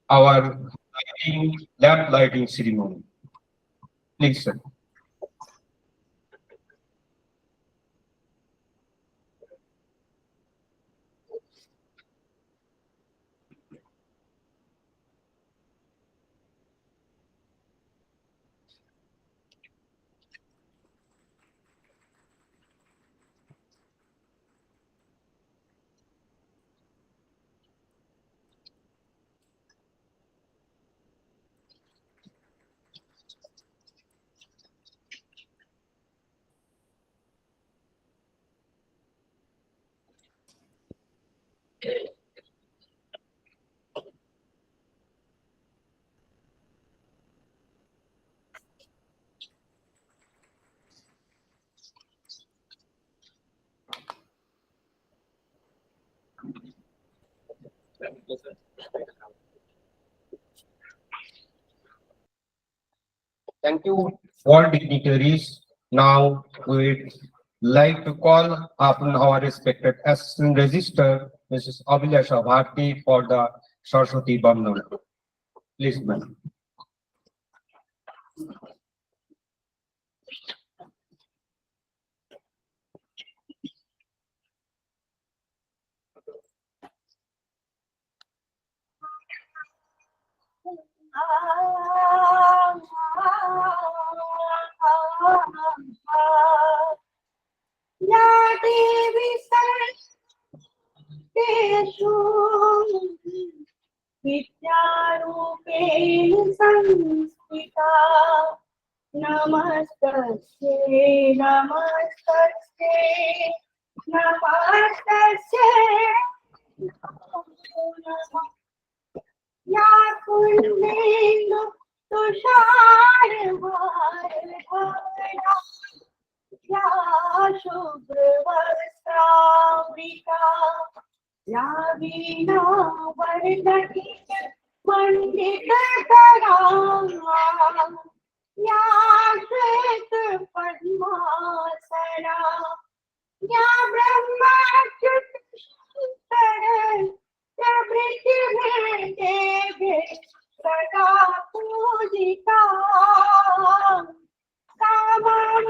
our lab lighting ceremony. Please, sir. Thank you, all dignitaries. Now we'd like to call upon our respected Assistant Register, Mrs. Abhilasha Bharti, for the Saraswati Bandhan. Please, ma'am. या देवी सर्वेषु विद्यारूपेण संस्थिता नमस्तस्यै नमस्तस्यै नमस्तस्यै नमो नमः या कुन्देन्दु तुषारहारधवला या शुभ्रवस्त्रावृता या वीणावर्णकी मण्डितकरा या श्वेतपद्मासना या ब्रह्मच्युतशङ्कर प्रभृतिभृते सदा पूजिता कामां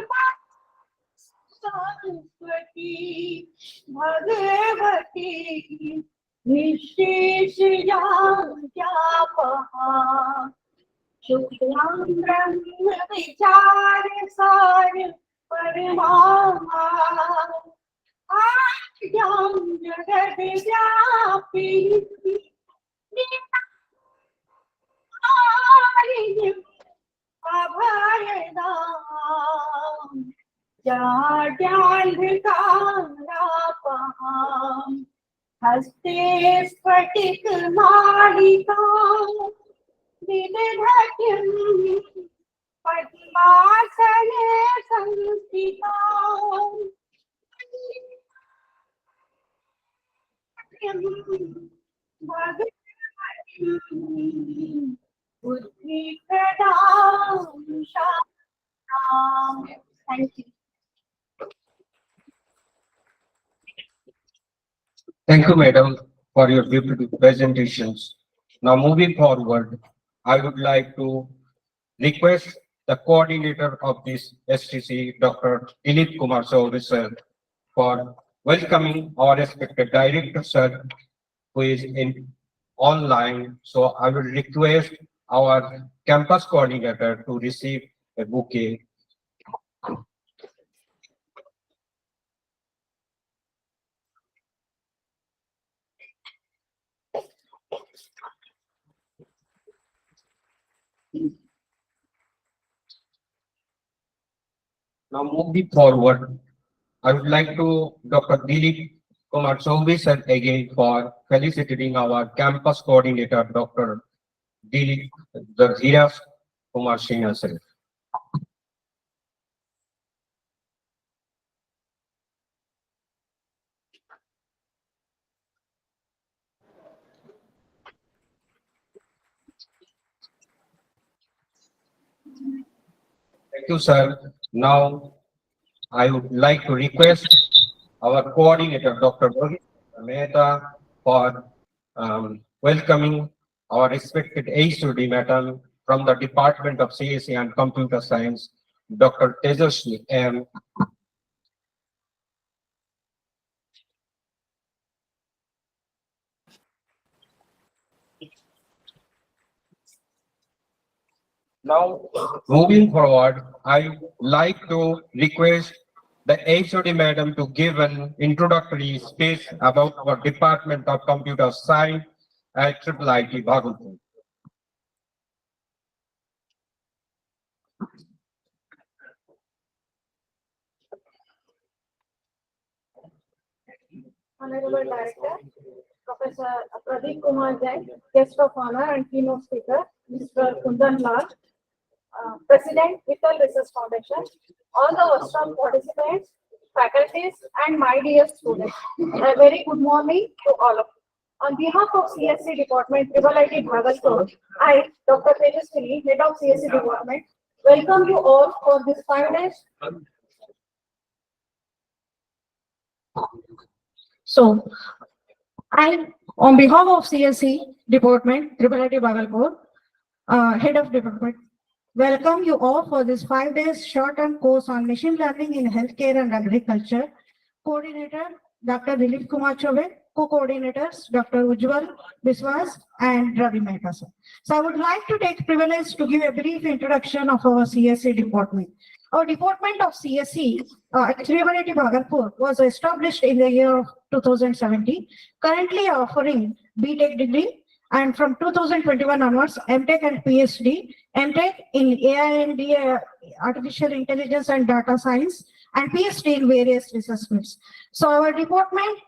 सरस्वती भगवती निःशेषया व्यापहा शुक्लां ब्रह्म विचारसार परमाहा आद्यां जगद्व्यापिनी अभयदां जाड्यान्धकारापहां हस्ते स्फटिकमालिकां विदधतीं पद्मासने संस्थितां भगवतीं बुद्धिप्रदां शान्तां. Thank you. Thank you, madam, for your beautiful presentations. Now, moving forward, I would like to request the coordinator of this STC, Dr. Dilip Kumar Chaudhary, sir, for welcoming our respected director, sir, who is in online. So I will request our campus coordinator to receive a bouquet. Now moving forward, I would like to Dr. Dilip Kumar Chaudhary, sir, again for felicitating our campus coordinator, Dr. Dilip Dharas Kumar Singh, sir. Thank you, sir. Now, I would like to request our coordinator, Dr. Rohit Mehta, for welcoming our respected HOD madam from the Department of CSE and Computer Science, Dr. Tejaswi M. Now, moving forward, I would like to request the HOD madam to give an introductory speech about our Department of Computer Science at IIIT Bhagalpur. Honorable Director, Professor Pradeep Kumar Jain, Guest of Honor and Keynote Speaker, Mr. Kundan Lal, President, Vital Research Foundation, all the workshop participants, faculties, and my dear students. A very good morning to all of you. On behalf of CSC Department, IIIT Bhagalpur, I, Dr. Tejaswini, Head of CSC Department, welcome you all for this 5 days. So, I, on behalf of CSC Department, IIIT Bhagalpur, Head of Department, welcome you all for this 5 days short-term course on machine learning in healthcare and agriculture. Coordinator, Dr. Dilip Kumar Chaubey, co-coordinators, Dr. Ujjwal, Biswas, and Ravi Mehta. So I would like to take privilege to give a brief introduction of our CSC department. Our department of CSC at IIIT Bhagalpur was established in the year of 2017, currently offering BTech degree, and from 2021 onwards, MTech and PhD, MTech in AI and Artificial Intelligence and Data Science, and PhD in various research fields. So our department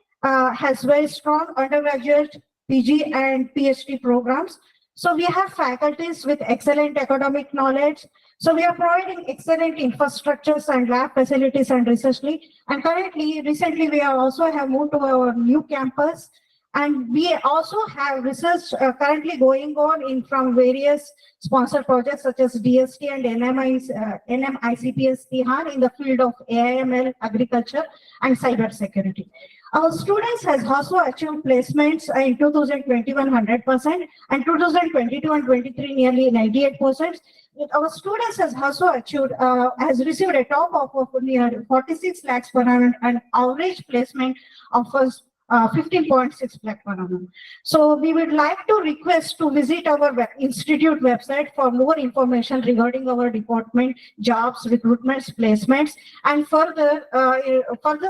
has very strong undergraduate, PG and PhD programs. So we have faculties with excellent academic knowledge. So we are providing excellent infrastructures and lab facilities and research. And recently we also have moved to our new campus. And we also have research currently going on from various sponsored projects such as DST and NMICPS Tihan in the field of AIML, agriculture, and cyber security. Our students has also achieved placements in 2021 100% and 2022 and 23 nearly 98%. Our students has also achieved has received a top of near 46 lakhs per annum and average placement of 15.6 lakh per annum. So we would like to request to visit our institute website for more information regarding our department, jobs, recruitments, placements, and further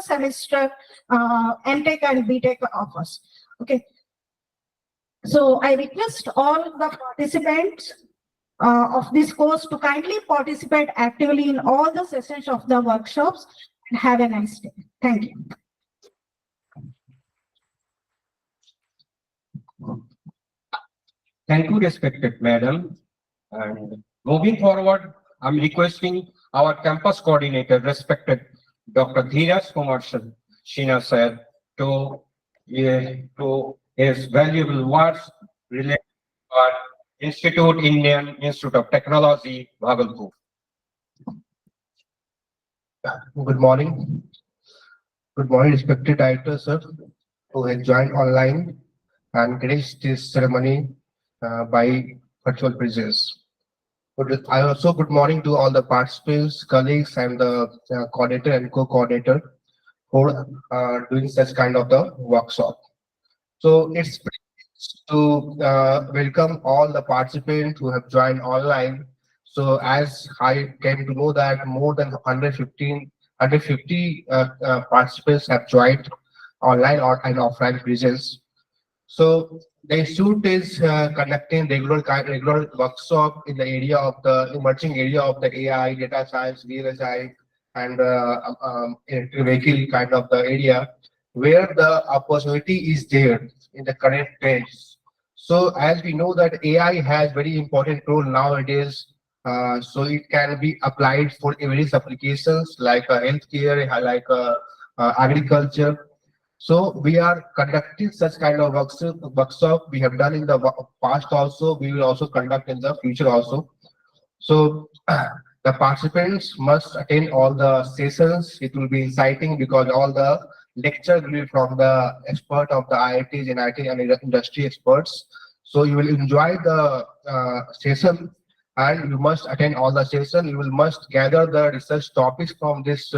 semester MTech and BTech offers. Okay. So I request all the participants of this course to kindly participate actively in all the sessions of the workshops and have a nice day. Thank you. Thank you, respected madam. And moving forward, I'm requesting our campus coordinator, respected Dr. Dheeraj Kumar Shina sir, to his valuable words related to our Indian Institute of Technology, Bhagalpur. Good morning. Good morning, respected director, sir, who has joined online and graced this ceremony by virtual presence. I also good morning to all the participants, colleagues, and the coordinator and co-coordinator for doing such kind of the workshop. So it's to welcome all the participants who have joined online. So as I came to know that more than 150 participants have joined online or and offline presence. So the institute is conducting regular workshop in the area of the emerging area of the AI, data science, VLSI, and electric vehicle kind of the area where the opportunity is there in the current phase. So as we know that AI has very important role nowadays, so it can be applied for various applications like healthcare, like agriculture. So we are conducting such kind of workshop. We have done in the past also. We will also conduct in the future also. So the participants must attend all the sessions. It will be exciting because all the lecture will be from the expert of the IITs and IT and industry experts. So you will enjoy the session, and you must attend all the session. You will must gather the research topics from this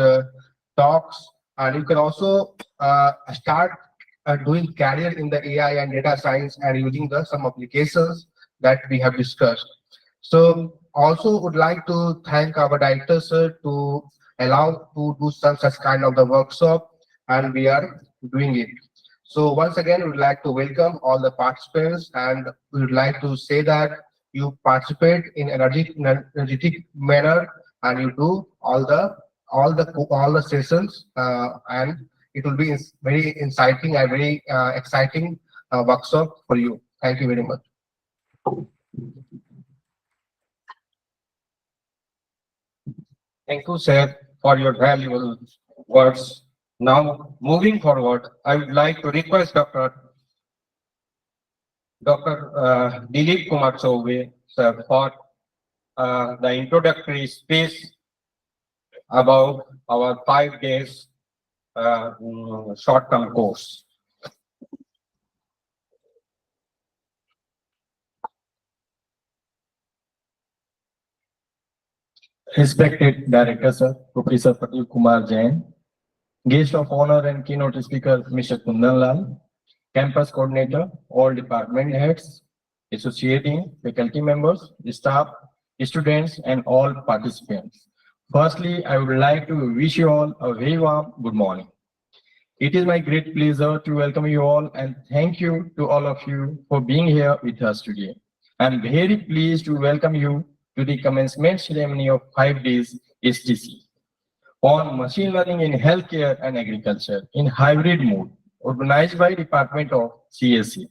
talks, and you can also start doing career in the AI and data science and using the some applications that we have discussed. So also would like to thank our director sir to allow to do some such kind of the workshop, and we are doing it. So once again, we would like to welcome all the participants, and we would like to say that you participate in energetic manner, and you do all the sessions, and it will be very inciting and very exciting workshop for you. Thank you very much. Thank you, sir, for your valuable words. Now, moving forward, I would like to request Dr. Dilip Kumar Chaube, sir, for the introductory speech about our 5 days short-term course. Respected Director Sir, Professor Pradeep Kumar Jain, Guest of Honor and Keynote Speaker Mr. Kundan Lal, Campus Coordinator, all department heads, associate dean, faculty members, staff, students, and all participants. Firstly, I would like to wish you all a very warm good morning. It is my great pleasure to welcome you all and thank you to all of you for being here with us today. I am very pleased to welcome you to the commencement ceremony of 5 days STC on machine learning in healthcare and agriculture in hybrid mode, organized by Department of CSC.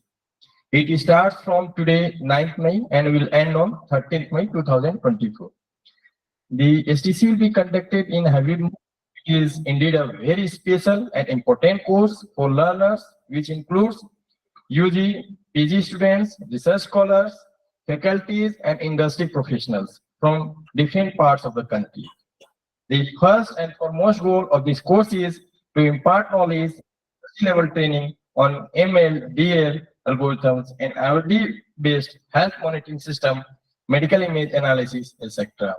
It starts from today, 9th May, and will end on 13th May 2024. The STC will be conducted in hybrid mode. It is indeed a very special and important course for learners, which includes UG, PG students, research scholars, faculties, and industry professionals from different parts of the country. The first and foremost goal of this course is to impart knowledge, level training on ML, DL algorithms, and IoT-based health monitoring system, medical image analysis, etc.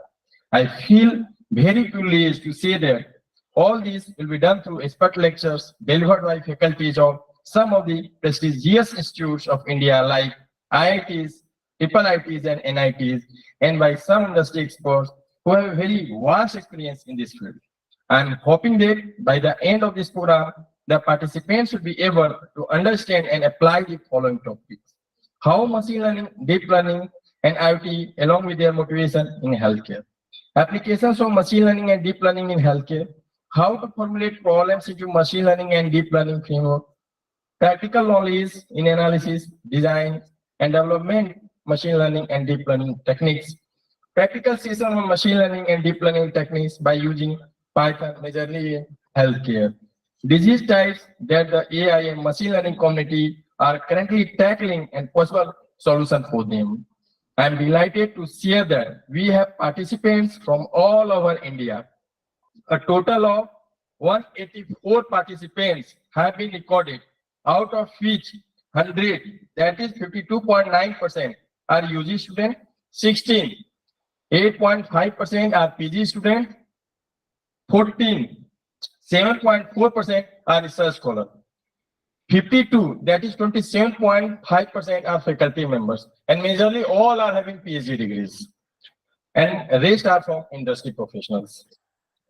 I feel very privileged to say that all this will be done through expert lectures delivered by faculties of some of the prestigious institutes of India like IITs, IITs, and NITs, and by some industry experts who have a very vast experience in this field. I am hoping that by the end of this program, the participants will be able to understand and apply the following topics: how machine learning, deep learning, and IoT along with their motivation in healthcare, applications of machine learning and deep learning in healthcare, how to formulate problems into machine learning and deep learning framework, practical knowledge in analysis, design, and development machine learning and deep learning techniques, practical session on machine learning and deep learning techniques by using Python majorly in healthcare, disease types that the AI and machine learning community are currently tackling and possible solutions for them. I am delighted to share that we have participants from all over India. A total of 184 participants have been recorded, out of which 100, that is 52.9%, are UG students, 16, 8.5% are PG students, 14, 7.4% are research scholars, 52, that is 27.5% are faculty members, and majorly all are having PhD degrees, and rest are from industry professionals.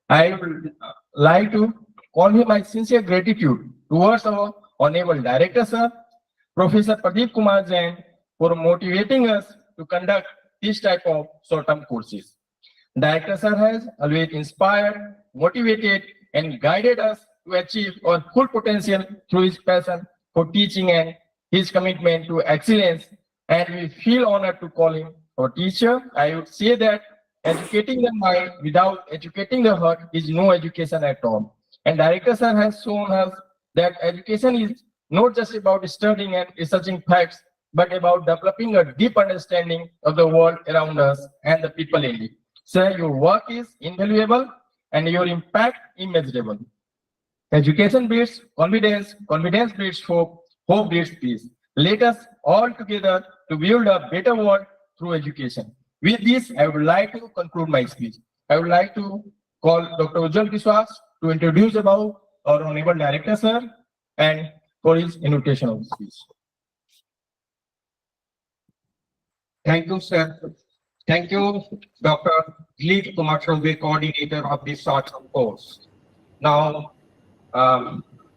I would like to convey my sincere gratitude towards our Honorable Director Sir, Professor Pradeep Kumar Jain, for motivating us to conduct this type of short-term courses. Director Sir has always inspired, motivated, and guided us to achieve our full potential through his passion for teaching and his commitment to excellence, and we feel honored to call him our teacher. I would say that educating the mind without educating the heart is no education at all. And Director Sir has shown us that education is not just about studying and researching facts, but about developing a deep understanding of the world around us and the people in it. Sir, your work is invaluable and your impact immeasurable. Education builds confidence, confidence builds hope, hope builds peace. Let us all together to build a better world through education. With this, I would like to conclude my speech. I would like to call Dr. Ujjwal Biswas to introduce about our Honorable Director, sir, and for his invitation of speech. Thank you, sir. Thank you, Dr. Dilip Kumar Chaudhary, coordinator of this short-term course. Now,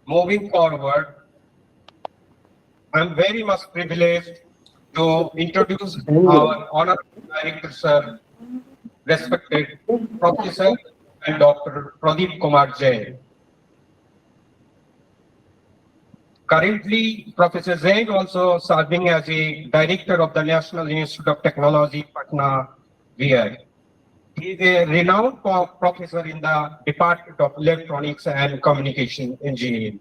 moving forward, I'm very much privileged to introduce our honorable director, sir, respected Professor and Dr. Pradeep Kumar Jain. Currently, Professor Zain also serving as a director of the National Institute of Technology, Patna, VI. He is a renowned professor in the Department of Electronics and Communication Engineering.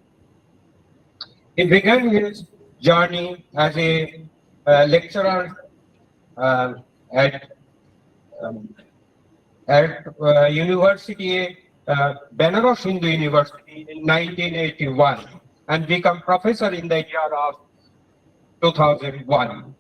He began his journey as a lecturer at University, Benares Hindu University in 1981 and become professor in the year of 2001.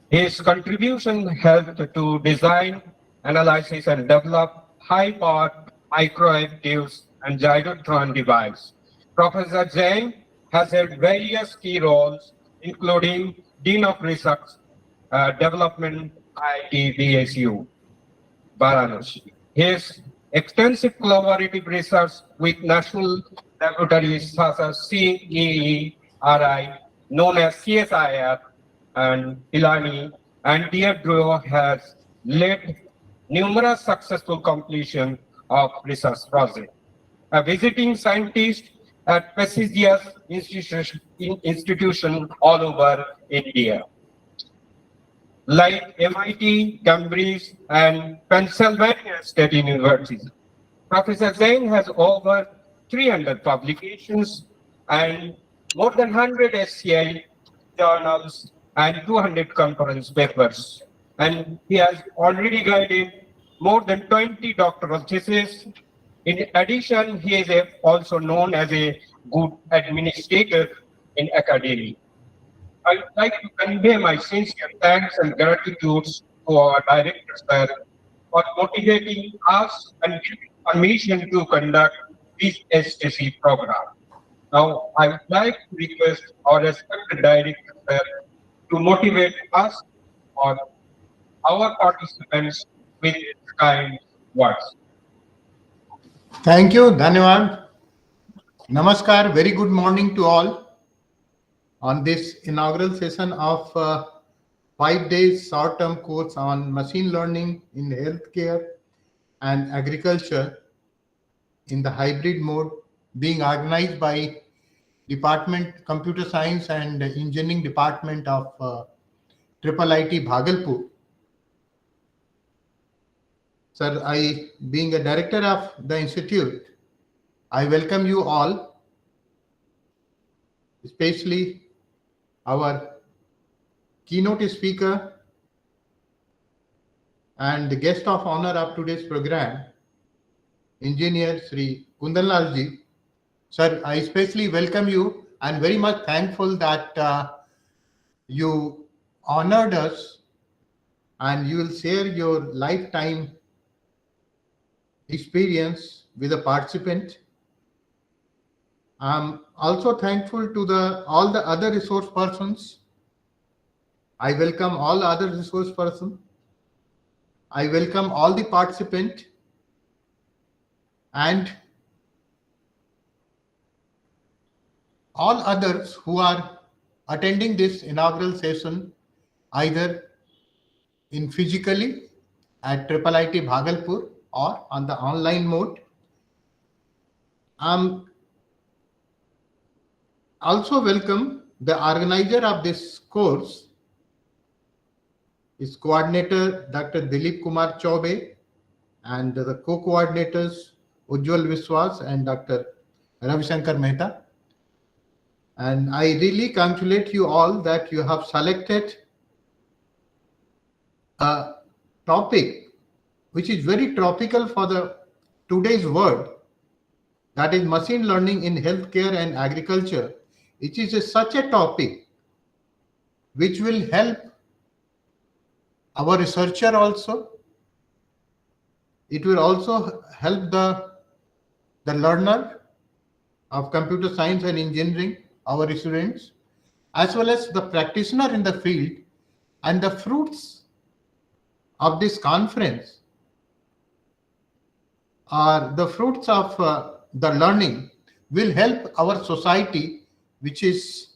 His contribution helped to design, analysis, and develop high-power microactives and gyrotron device. Professor Jain has held various key roles, including Dean of Research Development, IIT BSU, Varanasi. His extensive collaborative research with national laboratories such as CEERI, known as CSIR, and Ilani and DRDO has led numerous successful completion of research projects. A visiting scientist at prestigious institutions all over India, like MIT, Cambridge, and Pennsylvania State University. Professor Zain has over 300 publications and more than 100 SCI journals and 200 conference papers. And he has already guided more than 20 doctoral theses. In addition, he is also known as a good administrator in academia. I would like to convey my sincere thanks and gratitude to our director, sir, for motivating us and giving permission to conduct this STC program. Now, I would like to request our respected director, sir, to motivate us or our participants with his kind words. Thank you, Dhanyawad. Namaskar, very good morning to all on this inaugural session of 5 days short-term course on machine learning in healthcare and agriculture in the hybrid mode being organized by Department Computer Science and Engineering Department of IIIT Bhagalpur. Sir, being a director of the institute, I welcome you all, especially our keynote speaker and the guest of honor of today's program, Engineer Sri Kundanlal ji. Sir, I especially welcome you and very much thankful that you honored us and you will share your lifetime experience with a participant. I'm also thankful to all the other resource persons. I welcome all other resource persons. I welcome all the participants and all others who are attending this inaugural session either in physically at IIIT Bhagalpur or on the online mode. Also welcome the organizer of this course, is coordinator Dr. Dilip Kumar Chaudhary and the co-coordinators Ujjwal Biswas and Dr. Ravi Shankar Mehta. And I really congratulate you all that you have selected a topic which is very topical for today's world, that is machine learning in healthcare and agriculture. It is such a topic which will help our researcher also. It will also help the learner of computer science and engineering, our students, as well as the practitioner in the field. And the fruits of this conference are the fruits of the learning will help our society, which is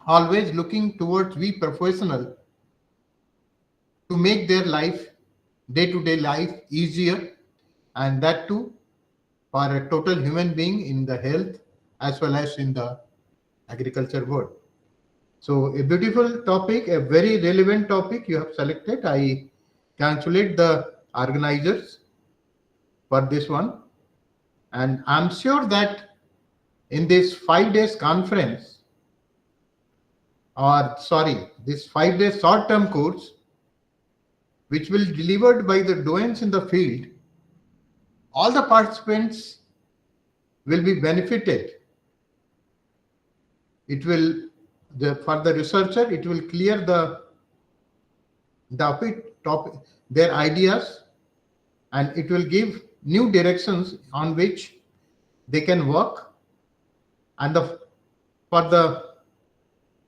always looking towards we professional to make their life, day-to-day life easier, and that too for a total human being in the health as well as in the agriculture world. So a beautiful topic, a very relevant topic you have selected. I congratulate the organizers for this one. And I'm sure that in this 5 days conference, or sorry, this 5 days short-term course, which will be delivered by the doyens in the field, all the participants will be benefited. It will, for the researcher, it will clear their ideas, and it will give new directions on which they can work. And for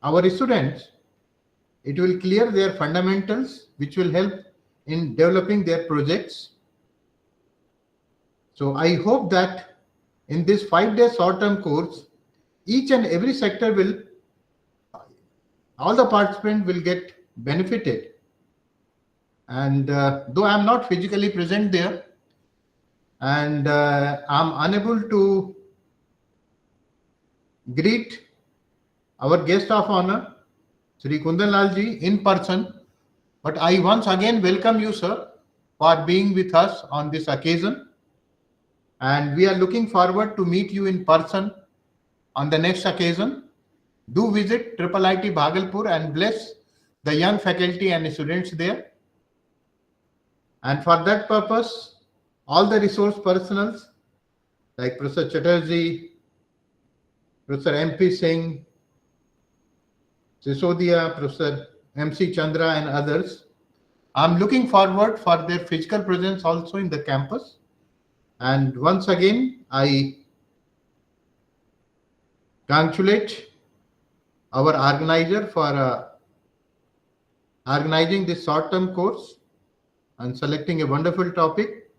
our students, it will clear their fundamentals, which will help in developing their projects. So I hope that in this 5 days short-term course, each and every sector will, all the participants will get benefited. And though I'm not physically present there, and I'm unable to greet our guest of honor, Sri Kundan Lal ji, in person, but I once again welcome you, sir, for being with us on this occasion. And we are looking forward to meet you in person on the next occasion. Do visit IIIT Bhagalpur and bless the young faculty and students there. And for that purpose, all the resource personals like Professor Chatterjee, Professor M.P. Singh, Sisodia, Professor M.C. Chandra, and others, I'm looking forward for their physical presence also in the campus. And once again, I congratulate our organizer for organizing this short-term course and selecting a wonderful topic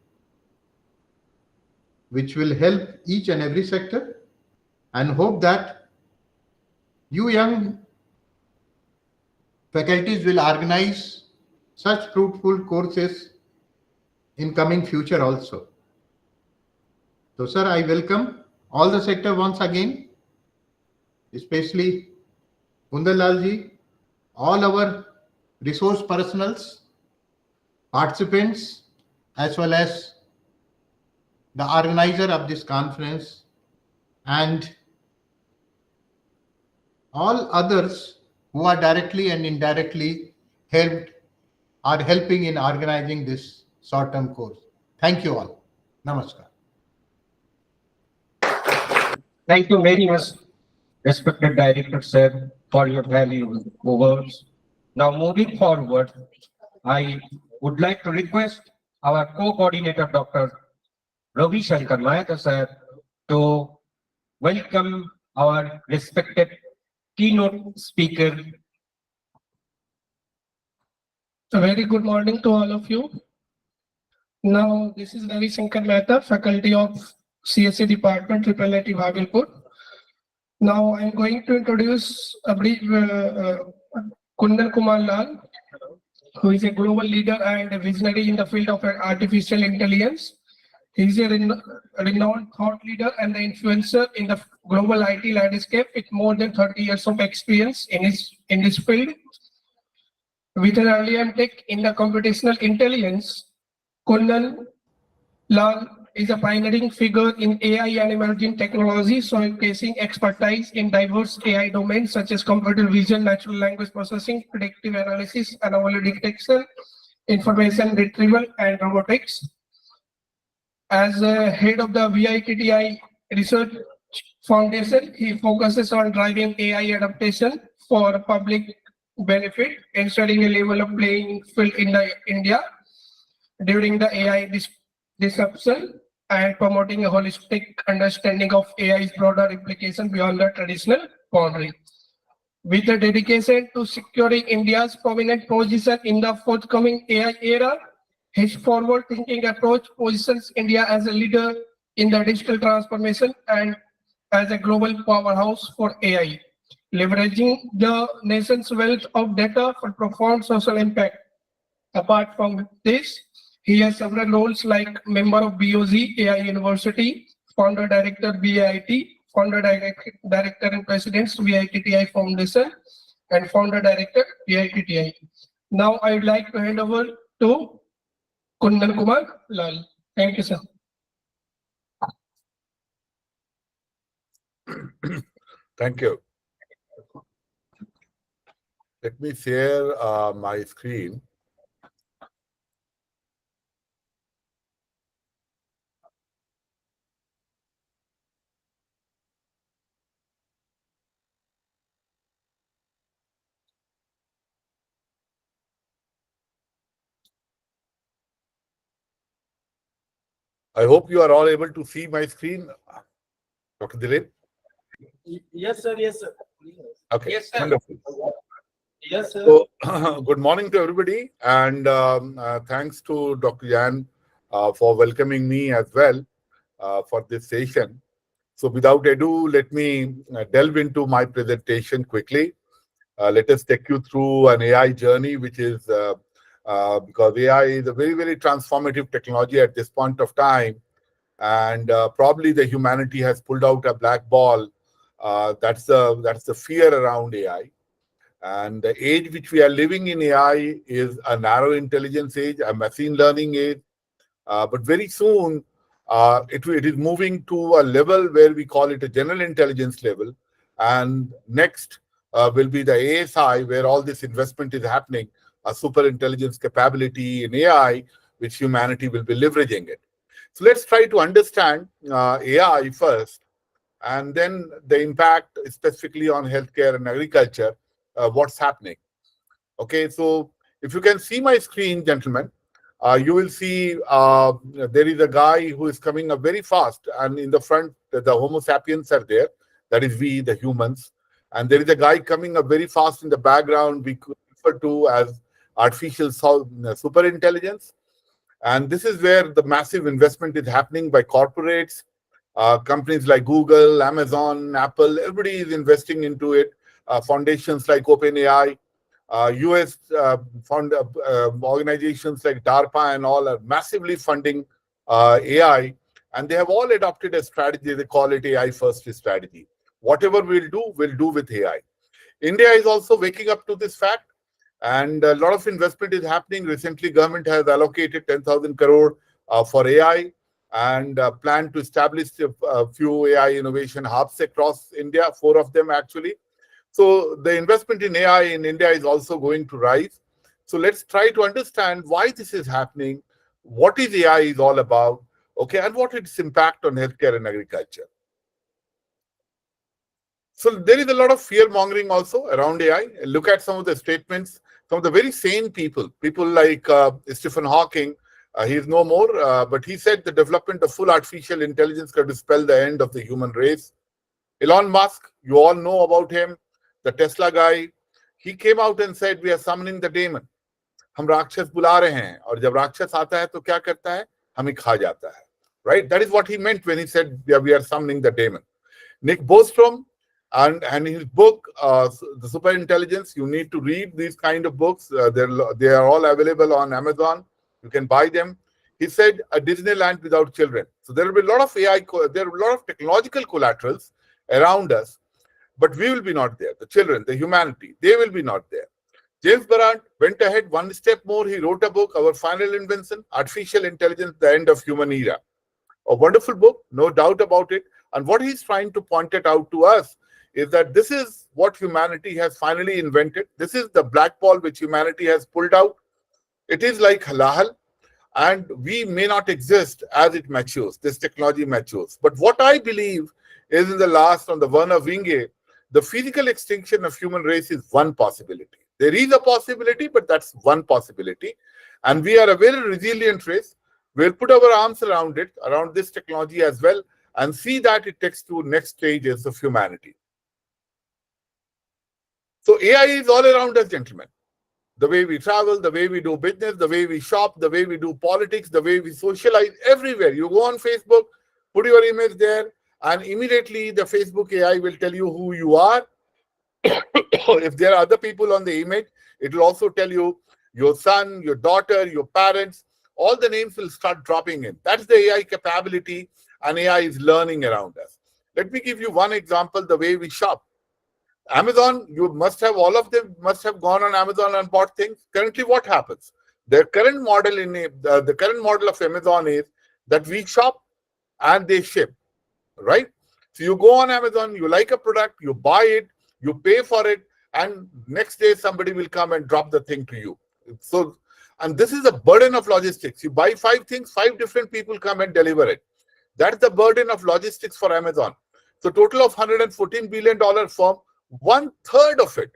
which will help each and every sector, and hope that you young faculties will organize such fruitful courses in coming future also. So, sir, I welcome all the sector once again, especially Kundan Lal ji, all our resource personals, participants, as well as the organizer of this conference, and all others who are directly and indirectly helping in organizing this short-term course. Thank you all. Namaskar. Thank you very much, respected Director Sir, for your valuable words. Now, moving forward, I would like to request our co-coordinator, Dr. Ravi Shankar Maheta Sir, to welcome our respected keynote speaker. A very good morning to all of you. Now, this is Ravi Shankar Mehta, Faculty of CSE Department, IIIT Bhagalpur. Now, I'm going to introduce a brief Kundan Kumar Lal, who is a global leader and a visionary in the field of artificial intelligence. He is a renowned thought leader and the influencer in the global IT landscape with more than 30 years of experience in this field. With an early tech in the computational intelligence, Kundan Lal is a pioneering figure in AI and emerging technology, showcasing expertise in diverse AI domains such as computer vision, natural language processing, predictive analysis, anomaly detection, information retrieval, and robotics. As head of the VITTI Research Foundation, he focuses on driving AI adaptation for public benefit, ensuring a level of playing field in India during the AI disruption and promoting a holistic understanding of AI's broader implication beyond the traditional boundary. With a dedication to securing India's prominent position in the forthcoming AI era, his forward-thinking approach positions India as a leader in the digital transformation and as a global powerhouse for AI, leveraging the nation's wealth of data for profound social impact. Apart from this, he has several roles like member of BOZ AI University, founder director BIT, founder director and president VITTI Foundation, and founder director VITTI. Now I would like to hand over to Kundan Kumar Lal. Thank you, sir. Thank you. Let me share my screen. I hope you are all able to see my screen. Dr. Dilip? Yes, sir. Yes, sir. Okay, Yes, sir. wonderful. Yes, sir. So, good morning to everybody, and thanks to Dr. Jan for welcoming me as well for this session. So, without ado, let me delve into my presentation quickly. Let us take you through an AI journey, which is because AI is a very, very transformative technology at this point of time, and probably the humanity has pulled out a black ball. That's the fear around AI. And the age which we are living in AI is a narrow intelligence age, a machine learning age. But very soon, it is moving to a level where we call it a general intelligence level. And next will be the ASI, where all this investment is happening, a super intelligence capability in AI, which humanity will be leveraging it. So let's try to understand AI first, and then the impact specifically on healthcare and agriculture, what's happening. Okay, so if you can see my screen, gentlemen, you will see there is a guy who is coming up very fast, and in the front, the Homo sapiens are there. That is we, the humans. And there is a guy coming up very fast in the background, we could refer to as artificial super intelligence. And this is where the massive investment is happening by corporates, companies like Google, Amazon, Apple. Everybody is investing into it. Foundations like OpenAI, US organizations like DARPA and all are massively funding AI, and they have all adopted a strategy. They call it AI first strategy. Whatever we'll do with AI. India is also waking up to this fact, and a lot of investment is happening. Recently, government has allocated 10,000 crore for AI and plan to establish a few AI innovation hubs across India, 4 of them actually. So the investment in AI in India is also going to rise. So let's try to understand why this is happening, what is AI is all about, okay, and what its impact on healthcare and agriculture. So there is a lot of fear mongering also around AI. Look at some of the statements, some of the very sane people like Stephen Hawking. He is no more, but he said the development of full artificial intelligence could spell the end of the human race. Elon Musk, you all know about him, the Tesla guy. He came out and said, we are summoning the demon. हम राक्षस बुला रहे हैं, और जब राक्षस आता है तो क्या करता है? हमें खा जाता है. Right? That is what he meant when he said we are summoning the demon. Nick Bostrom, and his book, The Super Intelligence, you need to read these kind of books. They are all available on Amazon. You can buy them. He said a Disneyland without children. So there will be a lot of AI, there are a lot of technological collaterals around us, but we will be not there. The children, the humanity, they will be not there. James Barrett went ahead one step more. He wrote a book, Our Final Invention, Artificial Intelligence, The End of Human Era. A wonderful book, no doubt about it. And what he's trying to point it out to us is that this is what humanity has finally invented. This is the black ball which humanity has pulled out. It is like halal, and we may not exist as it matures, this technology matures. But what I believe is in the last, on the Werner Winge, the physical extinction of human race is one possibility. There is a possibility, but that's one possibility. And we are a very resilient race. We'll put our arms around it, around this technology as well, and see that it takes to next stages of humanity. So AI is all around us, gentlemen. The way we travel, the way we do business, the way we shop, the way we do politics, the way we socialize, everywhere. You go on Facebook, put your image there, and immediately the Facebook AI will tell you who you are. If there are other people on the image, it will also tell you your son, your daughter, your parents. All the names will start dropping in. That's the AI capability, and AI is learning around us. Let me give you one example, the way we shop. Amazon, you must have, all of them must have gone on Amazon and bought things. Currently, what happens? The current model the current model of Amazon is that we shop and they ship, right? So you go on Amazon, you like a product, you buy it, you pay for it, and next day somebody will come and drop the thing to you. So, and this is a burden of logistics. You buy 5 things, 5 different people come and deliver it. That's the burden of logistics for Amazon. So total of $114 billion firm, 1/3 of it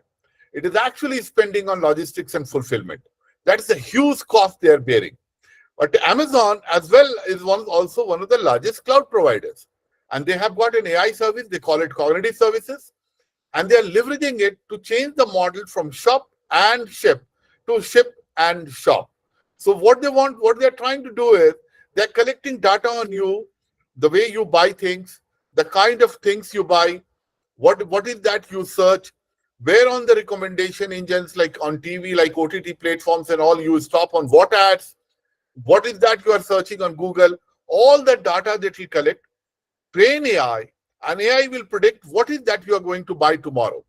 is actually spending on logistics and fulfillment. That's a huge cost they are bearing. But Amazon as well is also one of the largest cloud providers. And they have got an AI service, they call it cognitive services. And they are leveraging it to change the model from shop and ship to ship and shop. So what they're trying to do is they're collecting data on you, the way you buy things, the kind of things you buy, what is that you search, where on the recommendation engines like on TV, like OTT platforms and all, you stop on what ads, what is that you are searching on Google, all the data that you collect, train AI, and AI will predict what is that you are going to buy tomorrow.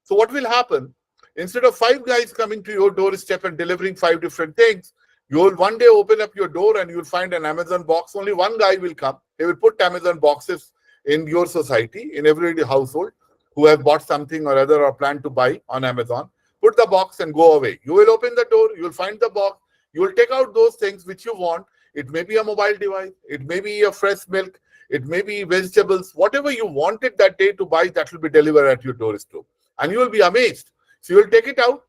So what will happen? Instead of 5 guys coming to your doorstep and delivering 5 different things, you will one day open up your door and you will find an Amazon box. Only one guy will come. He will put Amazon boxes in your society, in every household who have bought something or other or plan to buy on Amazon. Put the box and go away. You will open the door, you will find the box, you will take out those things which you want. It may be a mobile device, it may be a fresh milk, it may be vegetables, whatever you wanted that day to buy, that will be delivered at your doorstep. And you will be amazed. So you will take it out,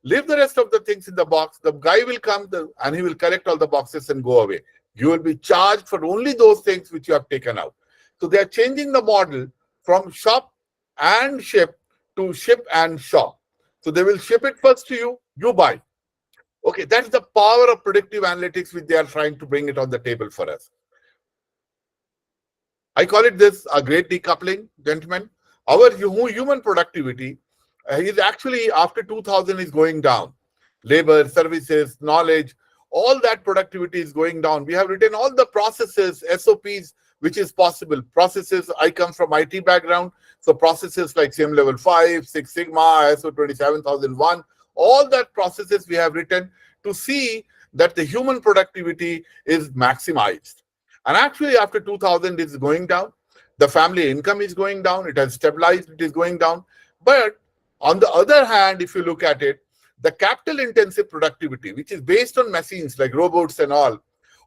leave the rest of the things in the box. The guy will come and he will collect all the boxes and go away. You will be charged for only those things which you have taken out. So they are changing the model from shop and ship to ship and shop. So they will ship it first to you, you buy. Okay, that's the power of predictive analytics which they are trying to bring it on the table for us. I call it this a great decoupling, gentlemen. Our human productivity is actually after 2000 is going down. Labor, services, knowledge, all that productivity is going down. We have written all the processes, SOPs, which is possible. Processes, I come from IT background, so processes like CM Level 5, 6 Sigma, ISO 27001, all that processes we have written to see that the human productivity is maximized. And actually after 2000 is going down, the family income is going down, it has stabilized, it is going down. But on the other hand, if you look at it, the capital intensive productivity, which is based on machines like robots and all,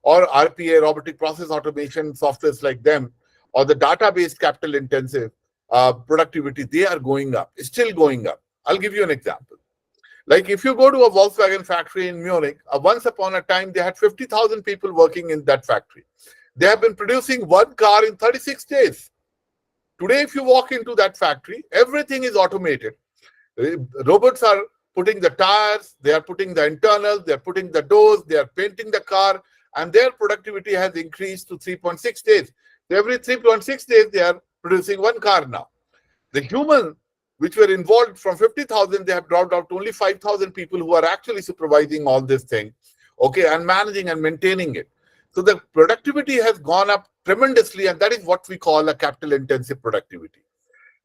or RPA, robotic process automation softwares like them, or the data-based capital intensive productivity, they are going up, still going up. I'll give you an example. Like if you go to a Volkswagen factory in Munich, once upon a time, they had 50,000 people working in that factory. They have been producing one car in 36 days. Today, if you walk into that factory, everything is automated. Robots are putting the tires, they are putting the internals, they are putting the doors, they are painting the car, and their productivity has increased to 3.6 days. So every 3.6 days, they are producing one car now. The human, which were involved from 50,000, they have dropped out to only 5,000 people who are actually supervising all this thing, okay, and managing and maintaining it. So the productivity has gone up tremendously, and that is what we call a capital-intensive productivity.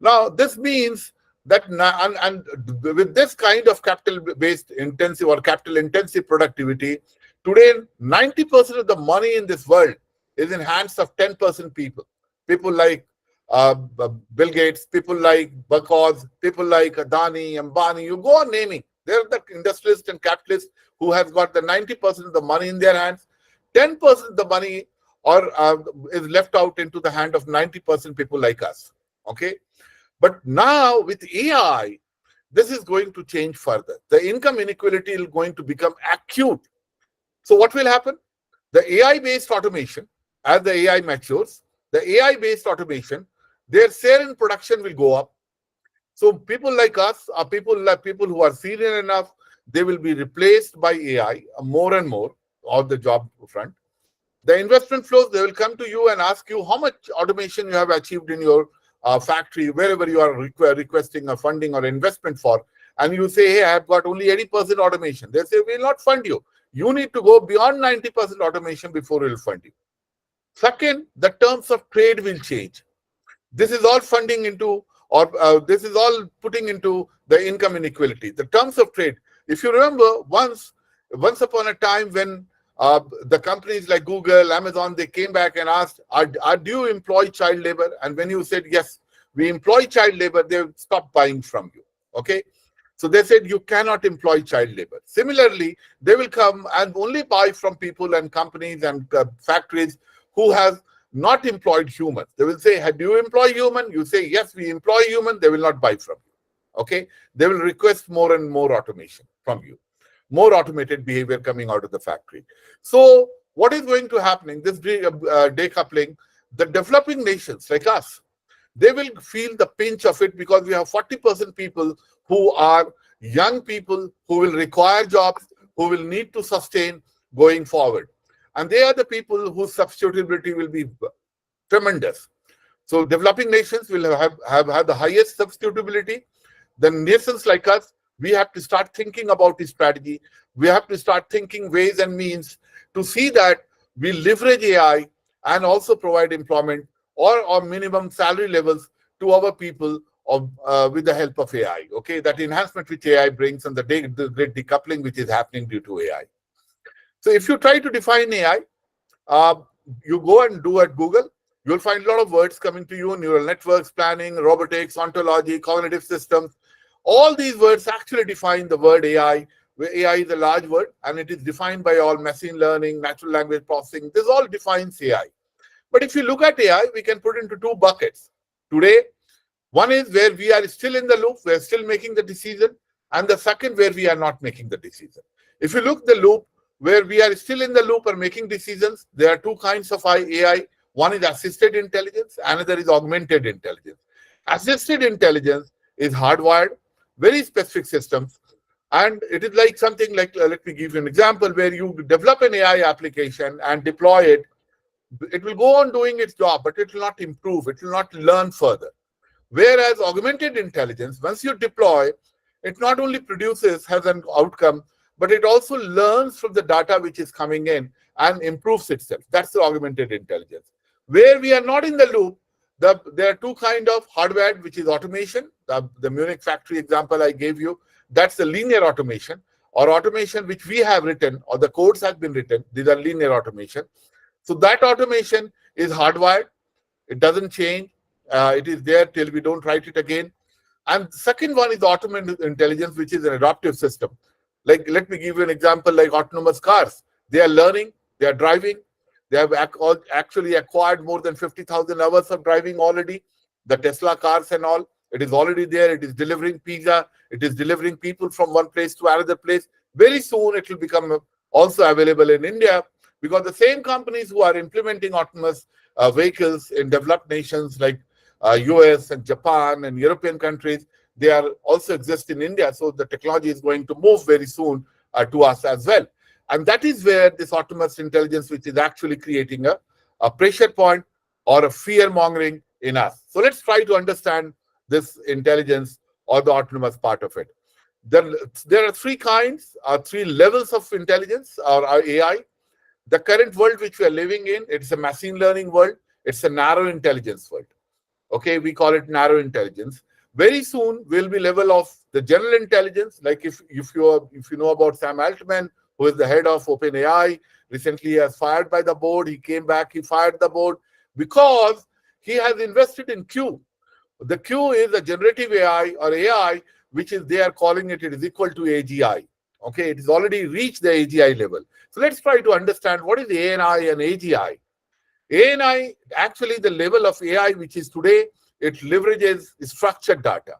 Now, this means that, and with this kind of capital-based intensive or capital-intensive productivity, today 90% of the money in this world is in hands of 10% people. People like Bill Gates, people like Bakos, people like Adani, Ambani, you go on naming. They're the industrialists and capitalists who have got the 90% of the money in their hands. 10% of the money is left out into the hand of 90% people like us. Okay. But now with AI, this is going to change further. The income inequality is going to become acute. So what will happen? The AI-based automation, as the AI matures, the AI-based automation, their share in production will go up. So people like us are people who are senior enough, they will be replaced by AI more and more on the job front. The investment flows, they will come to you and ask you how much automation you have achieved in your factory, wherever you are requesting a funding or investment for. And you say, hey, I have got only 80% automation. They say, we will not fund you. You need to go beyond 90% automation before we will fund you. Second, the terms of trade will change. This is all funding into, or this is all putting into the income inequality. The terms of trade. If you remember, once upon a time when the companies like Google, Amazon, they came back and asked, do you employ child labor? And when you said, yes, we employ child labor, they stopped buying from you. Okay. So they said, you cannot employ child labor. Similarly, they will come and only buy from people and companies and factories who have not employed humans. They will say, do you employ human? You say, yes, we employ human. They will not buy from you. Okay. They will request more and more automation from you. More automated behavior coming out of the factory. So what is going to happen? This decoupling, the developing nations like us, they will feel the pinch of it because we have 40% people who are young people who will require jobs, who will need to sustain going forward. And they are the people whose substitutability will be tremendous. So developing nations will have the highest substitutability. The nations like us, we have to start thinking about the strategy. We have to start thinking ways and means to see that we leverage AI and also provide employment or minimum salary levels to our people with the help of AI. Okay, that enhancement which AI brings and the great decoupling which is happening due to AI. So if you try to define AI, you go and do at Google, you'll find a lot of words coming to you: neural networks, planning, robotics, ontology, cognitive systems. All these words actually define the word AI, where AI is a large word and it is defined by all machine learning, natural language processing. This all defines AI. But if you look at AI, we can put it into two buckets. Today, one is where we are still in the loop, we're still making the decision, and the second where we are not making the decision. If you look at the loop, where we are still in the loop or making decisions, there are two kinds of AI. One is assisted intelligence, another is augmented intelligence. Assisted intelligence is hardwired, very specific systems. And it is like something like, let me give you an example, where you develop an AI application and deploy it. It will go on doing its job, but it will not improve. It will not learn further. Whereas augmented intelligence, once you deploy, it not only produces, has an outcome, but it also learns from the data which is coming in and improves itself. That's the augmented intelligence. Where we are not in the loop, there are two kinds of hardware, which is automation. The Munich factory example I gave you, that's the linear automation, or automation which we have written, or the codes have been written. These are linear automation. So that automation is hardwired. It doesn't change. It is there till we don't write it again. And second one is automated intelligence, which is an adaptive system. Like, let me give you an example, like autonomous cars. They are learning, they are driving. They have actually acquired more than 50,000 hours of driving already. The Tesla cars and all, it is already there. It is delivering pizza. It is delivering people from one place to another place. Very soon, it will become also available in India, because the same companies who are implementing autonomous vehicles in developed nations like US and Japan and European countries, they are also exist in India. So the technology is going to move very soon to us as well. And that is where this autonomous intelligence, which is actually creating a pressure point or a fear mongering in us. So let's try to understand this intelligence or the autonomous part of it. There are three kinds, three levels of intelligence or AI. The current world which we are living in, it's a machine learning world. It's a narrow intelligence world. Okay, we call it narrow intelligence. Very soon will be level of the general intelligence. Like if you know about Sam Altman, who is the head of OpenAI, recently he has fired by the board. He came back, he fired the board because he has invested in Q. The Q is a generative AI or AI, which is, they are calling it is equal to AGI. Okay, it has already reached the AGI level. So let's try to understand what is ANI and AGI. ANI, actually the level of AI which is today it leverages structured data.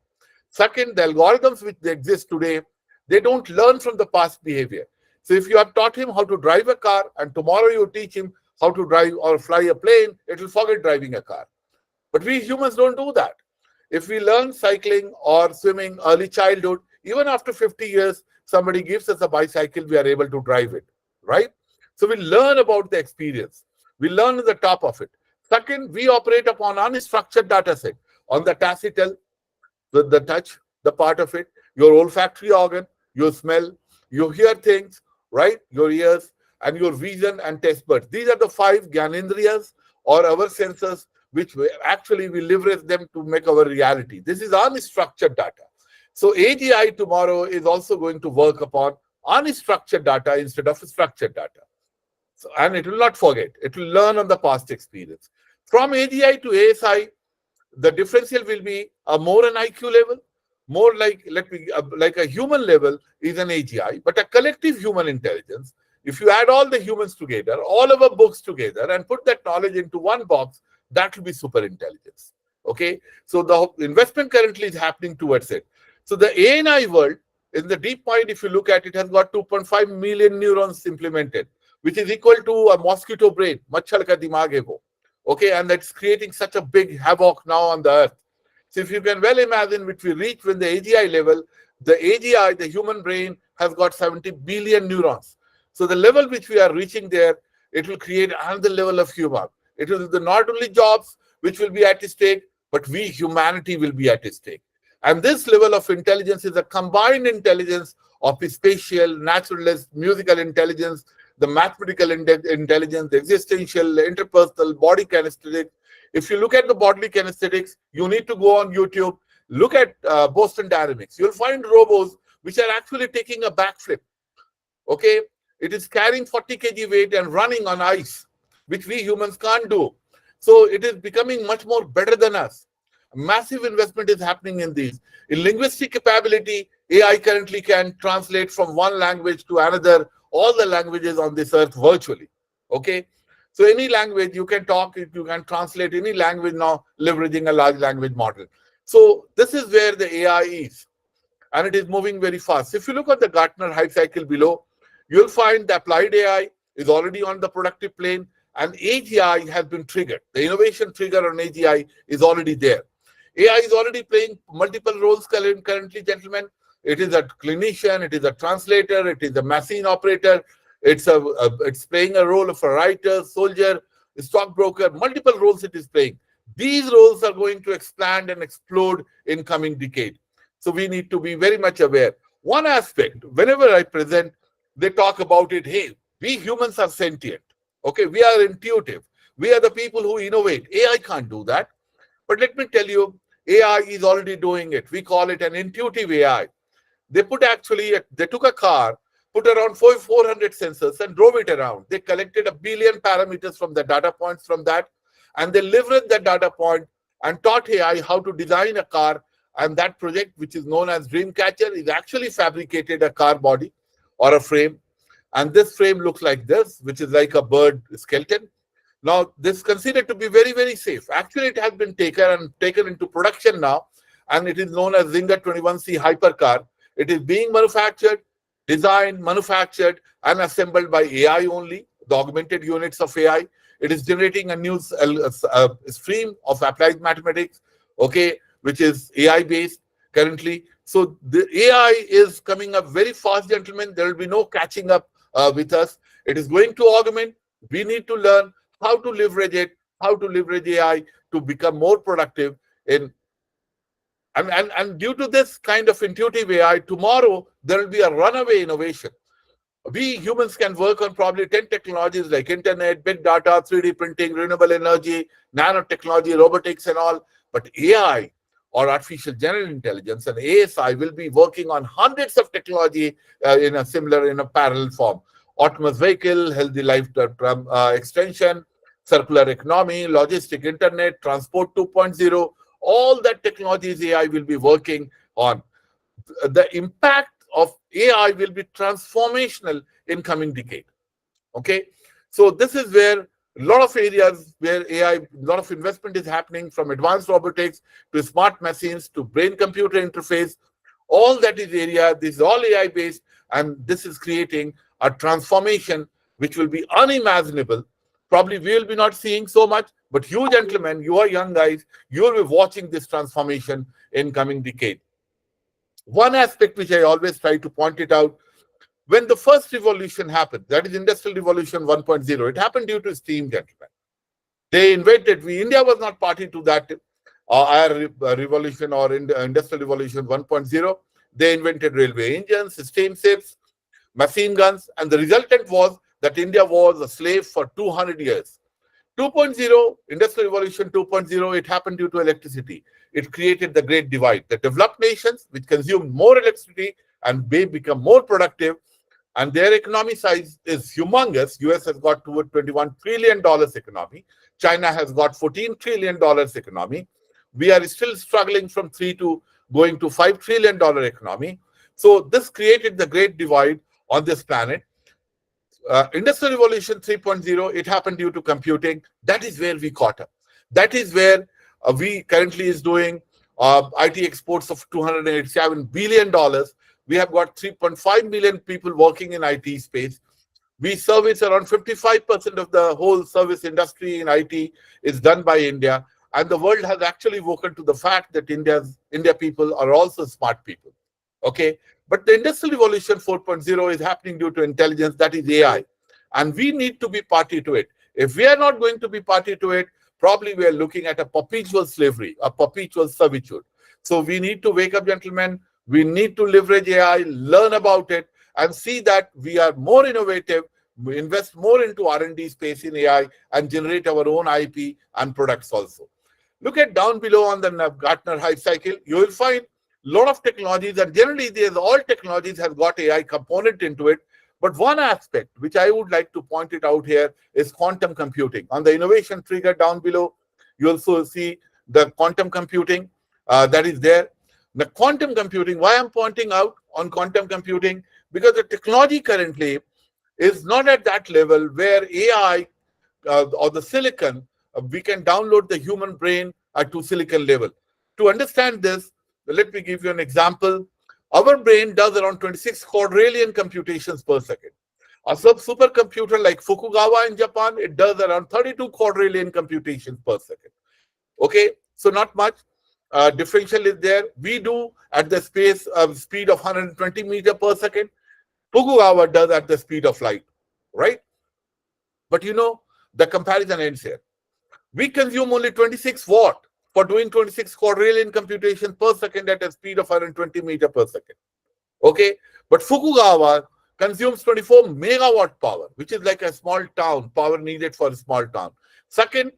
Second, the algorithms which exist today, they don't learn from the past behavior. So if you have taught him how to drive a car and tomorrow you teach him how to drive or fly a plane, it will forget driving a car. But we humans don't do that. If we learn cycling or swimming early childhood, even after 50 years, somebody gives us a bicycle, we are able to drive it, right? So we learn about the experience. We learn at the top of it. Second, we operate upon unstructured data set on the tacitel, the touch, the part of it, your olfactory organ, your smell, you hear things, right? Your ears and your vision and taste buds. These are the 5 Gyanendriyas or our senses, which actually we leverage them to make our reality. This is unstructured data. So AGI tomorrow is also going to work upon unstructured data instead of structured data. So, and it will not forget. It will learn on the past experience. From AGI to ASI, the differential will be a more an IQ level, more like like a human level is an AGI, but a collective human intelligence. If you add all the humans together, all of our books together, and put that knowledge into one box, that will be super intelligence. Okay, so the investment currently is happening towards it. So the ANI world, in the deep mind, if you look at it, has got 2.5 million neurons implemented, which is equal to a mosquito brain. Machhar ka dimag hai wo. Okay, and that's creating such a big havoc now on the earth. So if you can well imagine, which we reach when the AGI level, the AGI, the human brain, has got 70 billion neurons. So the level which we are reaching there, it will create another level of humor. It will be not only jobs which will be at stake, but we, humanity, will be at stake. And this level of intelligence is a combined intelligence of spatial, naturalist, musical intelligence, the mathematical intelligence, the existential, interpersonal, body kinesthetics. If you look at the bodily kinesthetics, you need to go on YouTube, look at Boston Dynamics. You'll find robots which are actually taking a backflip. Okay, it is carrying 40 kg weight and running on ice, which we humans can't do. So it is becoming much more better than us. Massive investment is happening in these. In linguistic capability, AI currently can translate from one language to another, all the languages on this earth virtually. Okay, so any language you can talk, you can translate any language now, leveraging a large language model. So this is where the AI is, and it is moving very fast. If you look at the Gartner hype cycle below, you'll find the applied AI is already on the productive plane, and AGI has been triggered. The innovation trigger on AGI is already there. AI is already playing multiple roles currently, gentlemen. It is a clinician, it is a translator, it is a machine operator, it's playing a role of a writer, soldier, stockbroker, multiple roles it is playing. These roles are going to expand and explode in coming decade. So we need to be very much aware. One aspect, whenever I present, they talk about it, hey, we humans are sentient. Okay, we are intuitive. We are the people who innovate. AI can't do that. But let me tell you, AI is already doing it. We call it an intuitive AI. They took a car, put around 400 sensors and drove it around. They collected 1 billion parameters from the data points from that, and they leveraged that data point and taught AI how to design a car. And that project, which is known as Dreamcatcher, is actually fabricated a car body or a frame. And this frame looks like this, which is like a bird skeleton. Now, this is considered to be very, very safe. Actually, it has been taken into production now, and it is known as Zinger 21C hypercar. It is being manufactured, designed, manufactured, and assembled by AI only, the augmented units of AI. It is generating a new stream of applied mathematics, okay, which is AI-based currently. So the AI is coming up very fast, gentlemen. There will be no catching up with us. It is going to augment. We need to learn how to leverage it, how to leverage AI to become more productive in. And due to this kind of intuitive AI, tomorrow there will be a runaway innovation. We humans can work on probably 10 technologies like internet, big data, 3D printing, renewable energy, nanotechnology, robotics and all. But AI or artificial general intelligence and ASI will be working on hundreds of technology in a parallel form. Autonomous vehicle, healthy life extension, circular economy, logistic internet, transport 2.0, all that technologies AI will be working on. The impact of AI will be transformational in coming decade. Okay, so this is where A lot of areas where AI, a lot of investment is happening, from advanced robotics to smart machines to brain-computer interface. All that is area. This is all AI based, and this is creating a transformation which will be unimaginable. Probably we will be not seeing so much, but you gentlemen, you are young guys, you will be watching this transformation in coming decade. One aspect which I always try to point it out, when the first revolution happened, that is Industrial Revolution 1.0, it happened due to steam, gentlemen. They invented, India was not party to that revolution or Industrial Revolution 1.0. They invented railway engines, steamships, machine guns, and the resultant was that India was a slave for 200 years. 2.0, Industrial Revolution 2.0, it happened due to electricity. It created the great divide. The developed nations, which consumed more electricity and may become more productive, and their economy size is humongous. US has got toward $21 trillion economy. China has got $14 trillion economy. We are still struggling from 3 to going to $5 trillion economy. So this created the great divide on this planet. Industrial Revolution 3.0, it happened due to computing. That is where we caught up. That is where we currently is doing IT exports of $287 billion. We have got 3.5 million people working in IT space. We service around 55% of the whole service industry in IT is done by India. And the world has actually woken to the fact that India people are also smart people. Okay. But the Industrial Revolution 4.0 is happening due to intelligence, that is AI. And we need to be party to it. If we are not going to be party to it, probably we are looking at a perpetual slavery, a perpetual servitude. So we need to wake up, gentlemen. We need to leverage AI, learn about it, and see that we are more innovative, we invest more into R&D space in AI, and generate our own IP and products also. Look at down below on the Gartner Hype Cycle. You will find a lot of technologies, and generally all technologies have got AI component into it. But one aspect which I would like to point it out here is quantum computing. On the innovation trigger down below, you also see the quantum computing that is there. The quantum computing, why I'm pointing out on quantum computing, because the technology currently is not at that level where AI or the silicon, we can download the human brain to silicon level. To understand this, let me give you an example. Our brain does around 26 quadrillion computations per second. A supercomputer like Fukugawa in Japan, it does around 32 quadrillion computations per second. Okay, so not much. Differential is there. We do at the speed of 120 meters per second. Fukugawa does at the speed of light, right? But you know, the comparison ends here. We consume only 26 watt for doing 26 quadrillion computations per second at a speed of 120 meters per second. Okay, but Fukugawa consumes 24 megawatt power, which is like a small town, power needed for a small town. Second,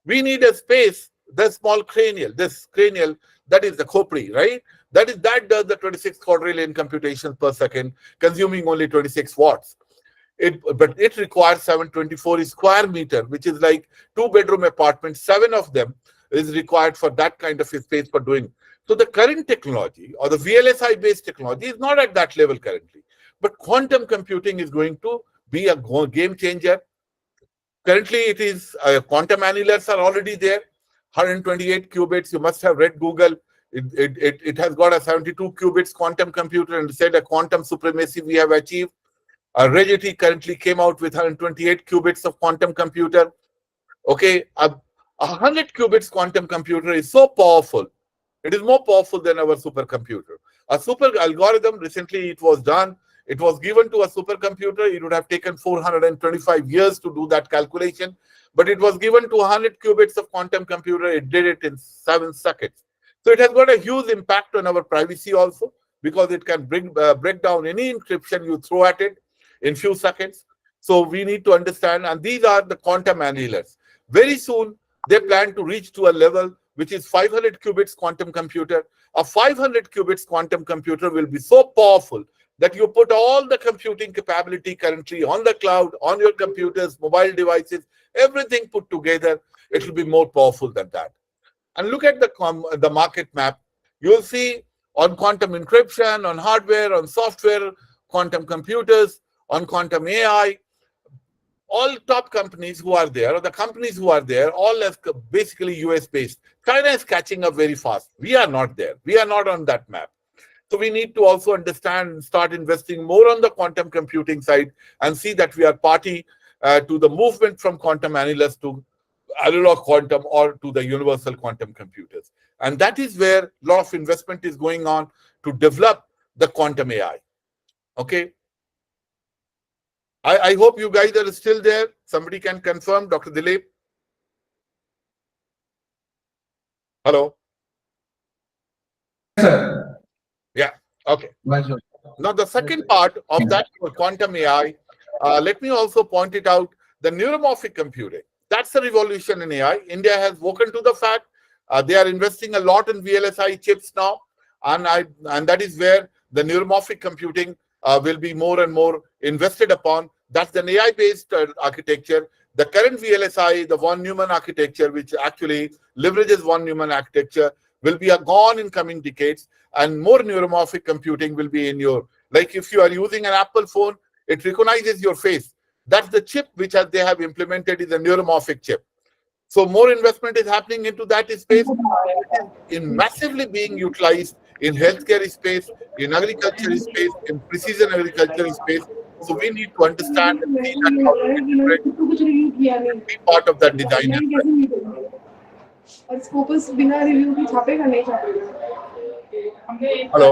we need a space, the small cranial, that is the Khopri, right? That does the 26 quadrillion computations per second, consuming only 26 watts. But it requires 724 square meter, which is like 2-bedroom apartments. 7 of them is required for that kind of a space for doing. So the current technology or the VLSI based technology is not at that level currently. But quantum computing is going to be a game changer. Currently, it is quantum annealers are already there. 128 qubits. You must have read Google. It has got a 72 qubits quantum computer and said a quantum supremacy we have achieved. Regity currently came out with 128 qubits of quantum computer. Okay, 100 qubits quantum computer is so powerful. It is more powerful than our supercomputer. A super algorithm, recently it was done. It was given to a supercomputer. It would have taken 425 years to do that calculation. But it was given to 100 qubits of quantum computer. It did it in 7 seconds. So it has got a huge impact on our privacy also, because it can break down any encryption you throw at it in few seconds. So we need to understand, and these are the quantum annealers. Very soon, they plan to reach to a level which is 500 qubits quantum computer. A 500 qubits quantum computer will be so powerful that you put all the computing capability currently on the cloud, on your computers, mobile devices, everything put together, it will be more powerful than that. And look at the market map. You will see on quantum encryption, on hardware, on software, quantum computers, on quantum AI, all top companies who are there, or the companies who are there, all as basically US based. China is catching up very fast. We are not there. We are not on that map. So we need to also understand and start investing more on the quantum computing side and see that we are party to the movement from quantum annulus to analog quantum or to the universal quantum computers. And that is where a lot of investment is going on to develop the quantum AI. Okay. I hope you guys are still there. Somebody can confirm, Dr. Dilip. Hello. Sir. Yeah. Okay. Bonjour. Now, the second part of that quantum AI, let me also point it out, the neuromorphic computing. That's a revolution in AI. India has woken to the fact. They are investing a lot in VLSI chips now. And that is where the neuromorphic computing will be more and more invested upon. That's an AI-based architecture. The current VLSI, the von Neumann architecture, which actually leverages von Neumann architecture, will be gone in coming decades, and more neuromorphic computing will be in your, like if you are using an Apple phone, it recognizes your face. That's the chip which they have implemented, is a neuromorphic chip. So more investment is happening into that space. It is massively being utilized in healthcare space, in agriculture space, in precision agriculture space. So we need to understand and see that how to integrate and be part of that design as well. और Scopus बिना review के छापेगा नहीं छापेगा. Hello.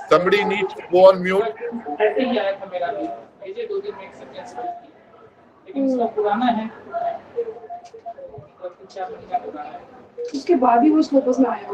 Somebody needs to go on mute. उसके बाद ही वो Scopus में आया.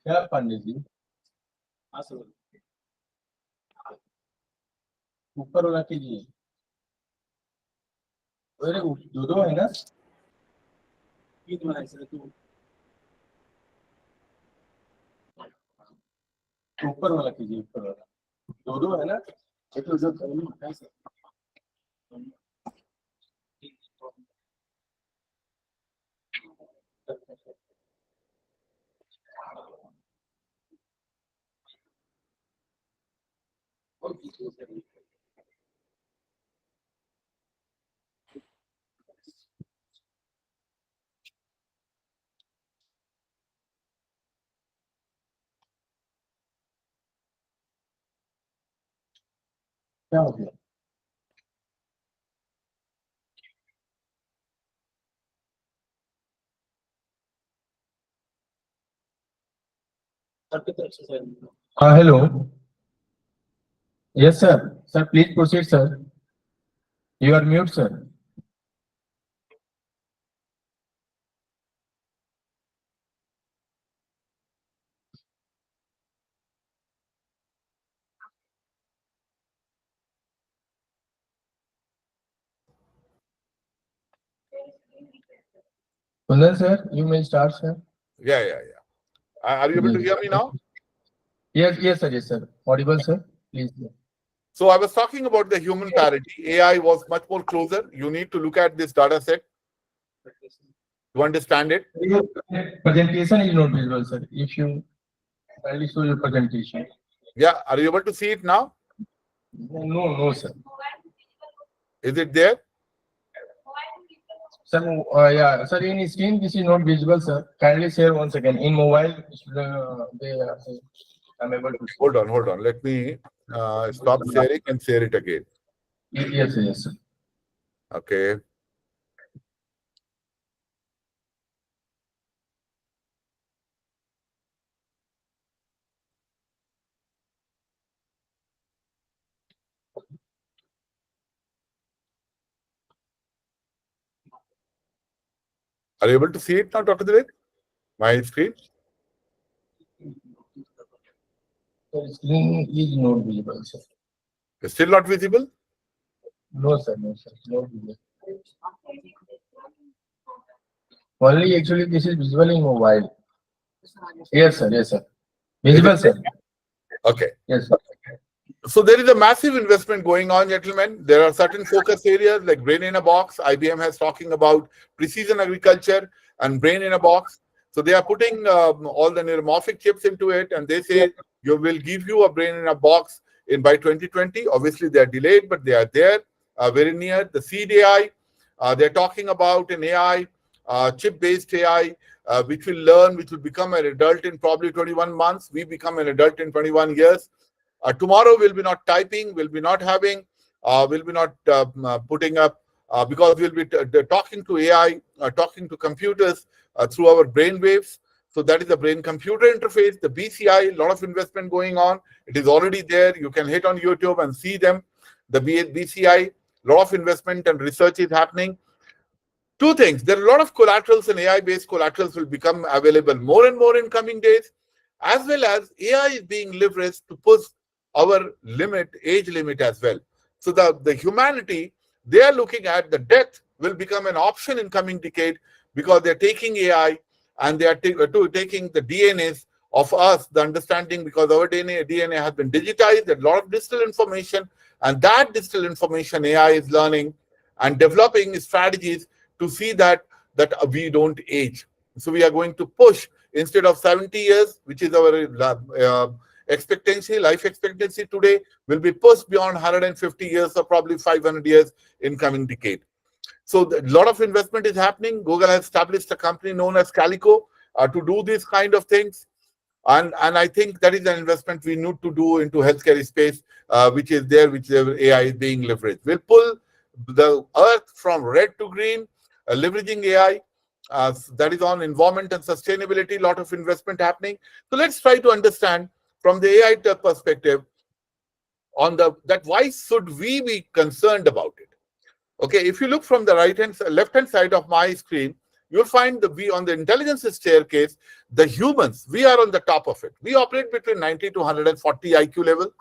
क्या पंडित जी ऊपर वाला कीजिए. अरे दो है ना. ऊपर वाला कीजिए, ऊपर वाला दो है ना. एक तो जो क्या हो गया. Hello. Yes, sir. Sir, please proceed, sir. You are mute, sir. Kunal, sir, you may start, sir. Yeah. Are you able to hear me now? Yes, sir. Audible, sir. Please. So I was talking about the human parity. AI was much more closer. You need to look at this data set to understand it. Presentation is not visible, sir. If you Kindly show your presentation. Yeah, are you able to see it now? No, sir. Is it there? Sir, yeah, sir, in screen this is not visible, sir. Kindly share once again. In mobile, I'm able to. Hold on. Let me stop sharing and share it again. Yes, sir. Okay. Are you able to see it now, Dr. Divek? My screen? The screen is not visible, sir. It's still not visible? No, sir, not visible. Only actually this is visible in mobile. Yes, sir. Visible, sir. Okay. Yes, sir. So there is a massive investment going on, gentlemen. There are certain focus areas like brain in a box. IBM has talking about precision agriculture and brain in a box. So they are putting all the neuromorphic chips into it, and they say you will give you a brain in a box by 2020. Obviously, they are delayed, but they are there, very near. The seed AI, they're talking about an AI, chip-based AI, which will learn, which will become an adult in probably 21 months. We become an adult in 21 years. Tomorrow we'll be not typing, we'll be not having, we'll be not putting up, because we'll be talking to AI, talking to computers through our brain waves. So that is the brain-computer interface, the BCI, a lot of investment going on. It is already there. You can hit on YouTube and see them. The BCI, a lot of investment and research is happening. Two things, there are a lot of collaterals, and AI-based collaterals will become available more and more in coming days, as well as AI is being leveraged to push our age limit as well. So the humanity, they are looking at the death will become an option in coming decade, because they're taking AI and they are taking the DNAs of us, the understanding, because our DNA has been digitized, a lot of digital information, and that digital information AI is learning and developing strategies to see that we don't age. So we are going to push, instead of 70 years, which is our life expectancy today, will be pushed beyond 150 years or probably 500 years in coming decade. So a lot of investment is happening. Google has established a company known as Calico to do these kind of things. And I think that is an investment we need to do into healthcare space, which is there, which AI is being leveraged. We'll pull the earth from red to green, leveraging AI. That is on environment and sustainability, a lot of investment happening. So let's try to understand from the AI perspective on that why should we be concerned about it? Okay, if you look from the left-hand side of my screen, you'll find we on the intelligence staircase, the humans, we are on the top of it. We operate between 90 to 140 IQ level.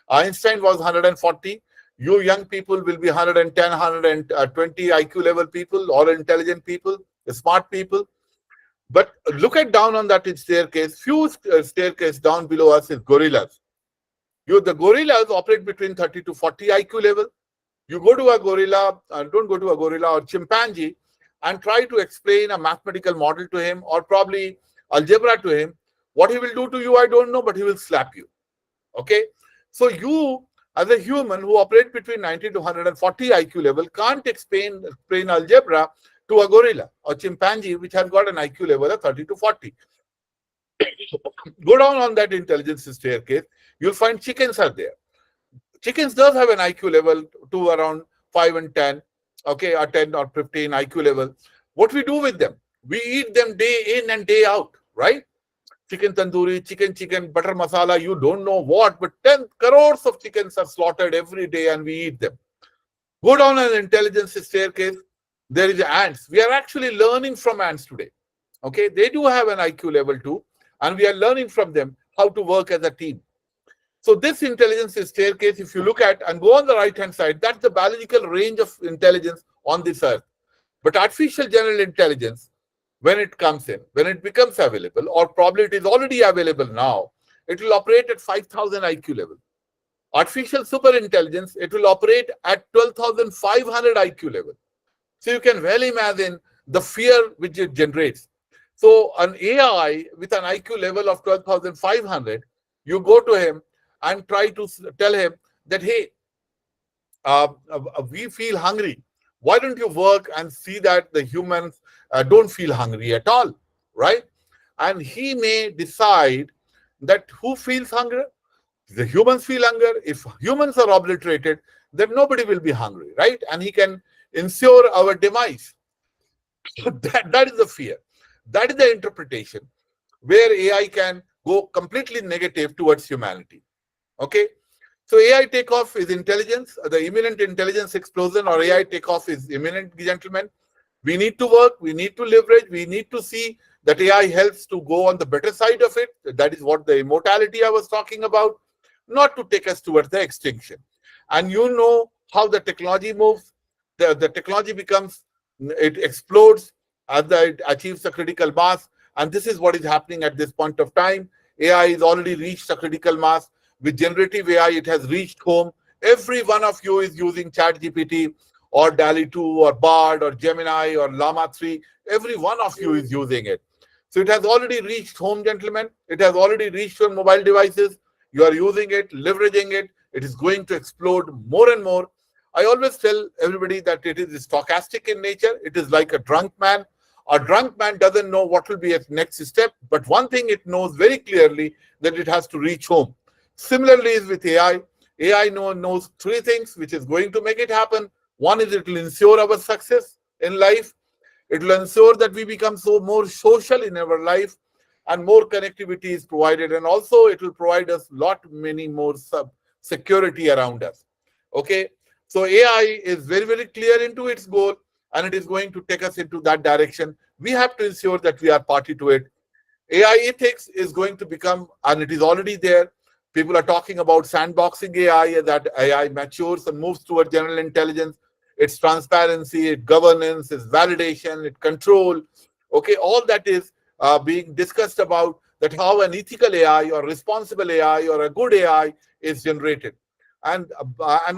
Einstein was 140. You young people will be 110, 120 IQ level people, or intelligent people, smart people. But look at down on that staircase. Few staircase down below us is gorillas. The gorillas operate between 30 to 40 IQ level. You go to a gorilla, don't go to a gorilla or chimpanzee and try to explain a mathematical model to him, or probably algebra to him. What he will do to you, I don't know, but he will slap you. Okay? So you, as a human who operate between 90 to 140 IQ level, can't explain algebra to a gorilla or chimpanzee, which has got an IQ level of 30 to 40. Go down on that intelligence staircase, you'll find chickens are there. Chickens does have an IQ level to around 5 and 10, okay, or 10 or 15 IQ level. What we do with them? We eat them day in and day out, right? Chicken tandoori, chicken, butter masala, you don't know what, but 10 crores of chickens are slaughtered every day and we eat them. Go down an intelligence staircase, there is ants. We are actually learning from ants today. Okay, they do have an IQ level too, and we are learning from them how to work as a team. So this intelligence staircase, if you look at and go on the right-hand side, that's the biological range of intelligence on this earth. But artificial general intelligence, when it comes in, when it becomes available, or probably it is already available now, it will operate at 5,000 IQ level. Artificial super intelligence, it will operate at 12,500 IQ level. So you can well imagine the fear which it generates. So an AI with an IQ level of 12,500, you go to him and try to tell him that, hey, we feel hungry. Why don't you work and see that the humans don't feel hungry at all, right? And he may decide that who feels hunger? The humans feel hunger. If humans are obliterated, then nobody will be hungry, right? And he can ensure our demise. That is the fear. That is the interpretation where AI can go completely negative towards humanity. Okay? So AI takeoff is intelligence. The imminent intelligence explosion or AI takeoff is imminent, gentlemen. We need to work. We need to leverage. We need to see that AI helps to go on the better side of it. That is what the immortality I was talking about, not to take us towards the extinction. And you know how the technology moves. The technology it explodes as it achieves a critical mass. And this is what is happening at this point of time. AI has already reached a critical mass. With generative AI, it has reached home. Every one of you is using ChatGPT or DALL-E 2 or Bard or Gemini or Llama 3. Every one of you is using it. So it has already reached home, gentlemen. It has already reached your mobile devices. You are using it, leveraging it. It is going to explode more and more. I always tell everybody that it is stochastic in nature. It is like a drunk man. A drunk man doesn't know what will be its next step, but one thing it knows very clearly, that it has to reach home. Similarly is with AI. AI knows three things which is going to make it happen. One is it will ensure our success in life. It will ensure that we become more social in our life and more connectivity is provided. And also it will provide us many more security around us. Okay. So AI is very, very clear into its goal and it is going to take us into that direction. We have to ensure that we are party to it. AI ethics is going to become, and it is already there. People are talking about sandboxing AI, that AI matures and moves toward general intelligence. Its transparency, its governance, its validation, its control. Okay, all that is being discussed about, that how an ethical AI or responsible AI or a good AI is generated. And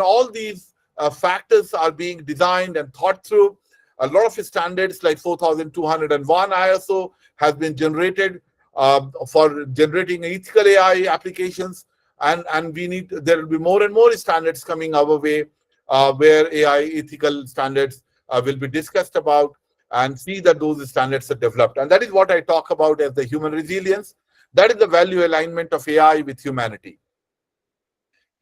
all these factors are being designed and thought through. A lot of standards like 4201 ISO has been generated for generating ethical AI applications, and there will be more and more standards coming our way where AI ethical standards will be discussed about, and see that those standards are developed. And that is what I talk about as the human resilience. That is the value alignment of AI with humanity.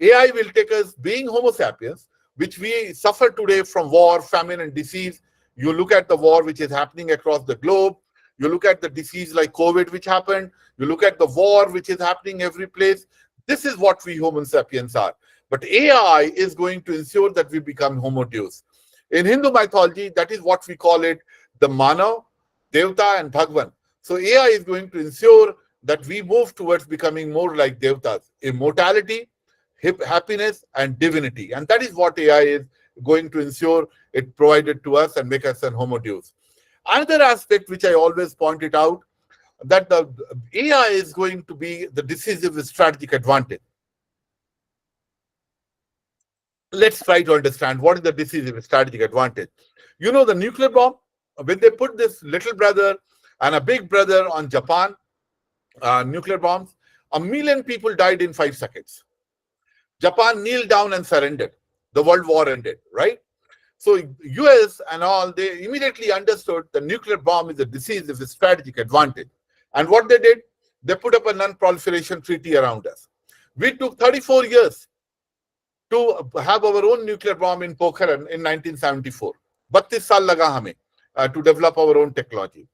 AI will take us, being Homo sapiens, which we suffer today from war, famine, and disease. You look at the war which is happening across the globe. You look at the disease like COVID, which happened. You look at the war, which is happening every place. This is what we Homo sapiens are. But AI is going to ensure that we become Homo Deus. In Hindu mythology, that is what we call it, the Manav, Devta, and Bhagwan. So AI is going to ensure that we move towards becoming more like Devtas. Immortality, happiness, and divinity. And that is what AI is going to ensure it provided to us and make us an Homo Deus. Another aspect which I always pointed out, that the AI is going to be the decisive strategic advantage. Let's try to understand what is the decisive strategic advantage. You know, the nuclear bomb, when they put this little brother and a big brother on Japan, nuclear bombs, 1 million people died in 5 seconds. Japan kneeled down and surrendered. The World War ended, right? So US and all, they immediately understood the nuclear bomb is a decisive strategic advantage. And what they did, they put up a non-proliferation treaty around us. We took 34 years to have our own nuclear bomb in Pokhran in 1974. 32 saal laga hame to develop our own technology.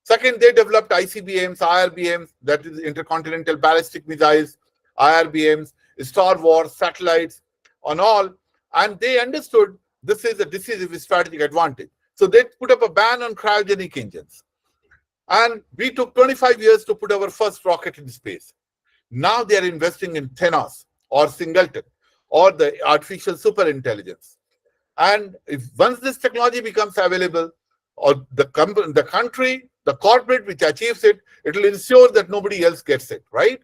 Second, they developed ICBMs, IRBMs, that is intercontinental ballistic missiles, IRBMs, Star Wars, satellites, on all. And they understood this is a decisive strategic advantage. So they put up a ban on cryogenic engines. And we took 25 years to put our first rocket in space. Now they are investing in Thenos or Singleton or the artificial superintelligence. And if once this technology becomes available, or the country, the corporate which achieves it, it will ensure that nobody else gets it, right?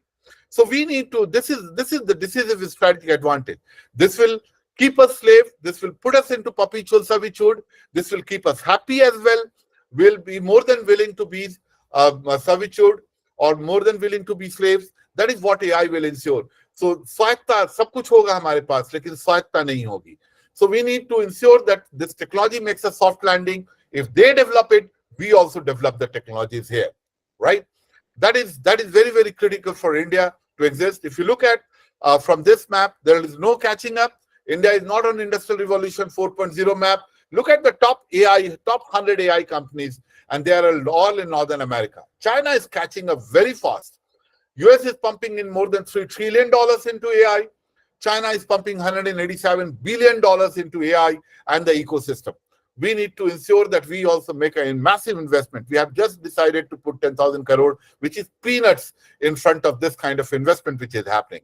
So we need to, this is the decisive strategic advantage. This will keep us slave. This will put us into perpetual servitude. This will keep us happy as well. We'll be more than willing to be servitude or more than willing to be slaves. That is what AI will ensure. So स्वायत्ता सब कुछ होगा हमारे पास, लेकिन स्वायत्ता नहीं होगी. So we need to ensure that this technology makes a soft landing. If they develop it, we also develop the technologies here, right? That is very, very critical for India to exist. If you look at from this map, there is no catching up. India is not on Industrial Revolution 4.0 map. Look at the top 100 AI companies, and they are all in Northern America. China is catching up very fast. US is pumping in more than $3 trillion into AI. China is pumping $187 billion into AI and the ecosystem. We need to ensure that we also make a massive investment. We have just decided to put 10,000 crore, which is peanuts in front of this kind of investment which is happening.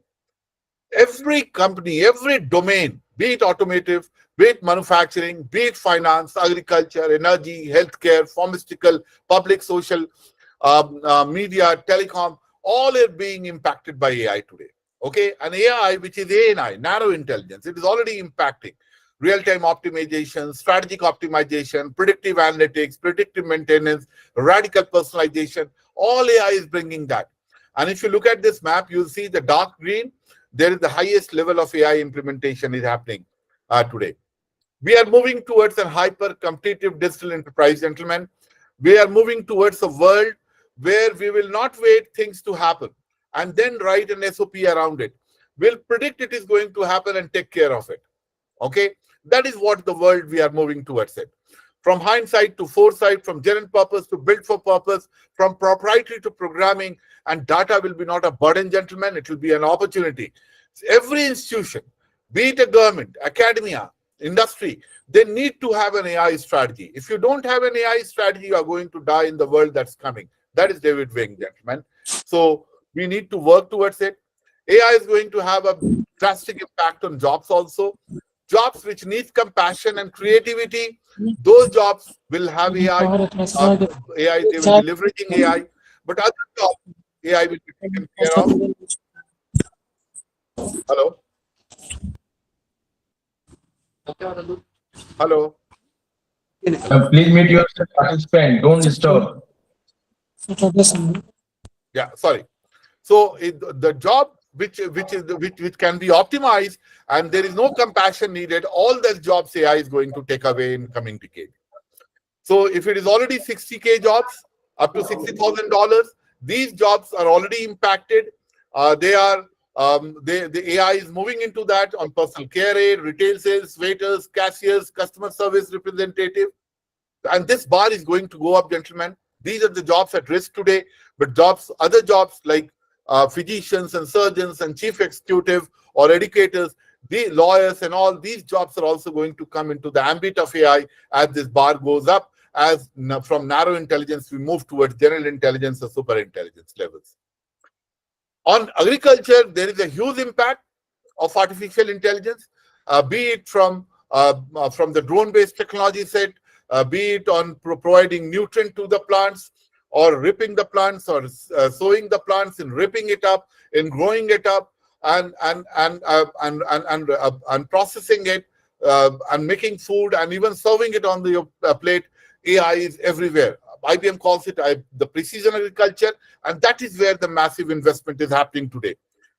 Every company, every domain, be it automotive, be it manufacturing, be it finance, agriculture, energy, healthcare, pharmaceutical, public, social, media, telecom, all are being impacted by AI today. Okay, and AI, which is ANI, narrow intelligence, it is already impacting real-time optimization, strategic optimization, predictive analytics, predictive maintenance, radical personalization. All AI is bringing that. And if you look at this map, you'll see the dark green. There is the highest level of AI implementation is happening today. We are moving towards a hyper-competitive digital enterprise, gentlemen. We are moving towards a world where we will not wait things to happen and then write an SOP around it. We'll predict it is going to happen and take care of it. Okay? That is what the world we are moving towards it. From hindsight to foresight, from general purpose to built for purpose, from proprietary to programming, and data will be not a burden, gentlemen. It will be an opportunity. Every institution, be it a government, academia, industry, they need to have an AI strategy. If you don't have an AI strategy, you are going to die in the world that's coming. That is David Wing, gentlemen. So we need to work towards it. AI is going to have a drastic impact on jobs also. Jobs which need compassion and creativity, those jobs will have AI. They will be leveraging AI. But other jobs, AI will be taken care of. Hello? Hello? Please mute yourself, participant. Don't disturb. Yeah, sorry. So the job which can be optimized and there is no compassion needed, all those jobs AI is going to take away in coming decade. So if it is already 60K jobs, up to $60,000, these jobs are already impacted. The AI is moving into that on personal care aid, retail sales, waiters, cashiers, customer service representative. And this bar is going to go up, gentlemen. These are the jobs at risk today, but other jobs like physicians and surgeons and chief executive or educators, the lawyers and all these jobs are also going to come into the ambit of AI as this bar goes up, as from narrow intelligence we move towards general intelligence or super intelligence levels. On agriculture, there is a huge impact of artificial intelligence, be it from the drone-based technology set, be it on providing nutrient to the plants, or ripping the plants, or sowing the plants and ripping it up and growing it up and processing it and making food and even serving it on the plate. AI is everywhere. IBM calls it the precision agriculture, and that is where the massive investment is happening today.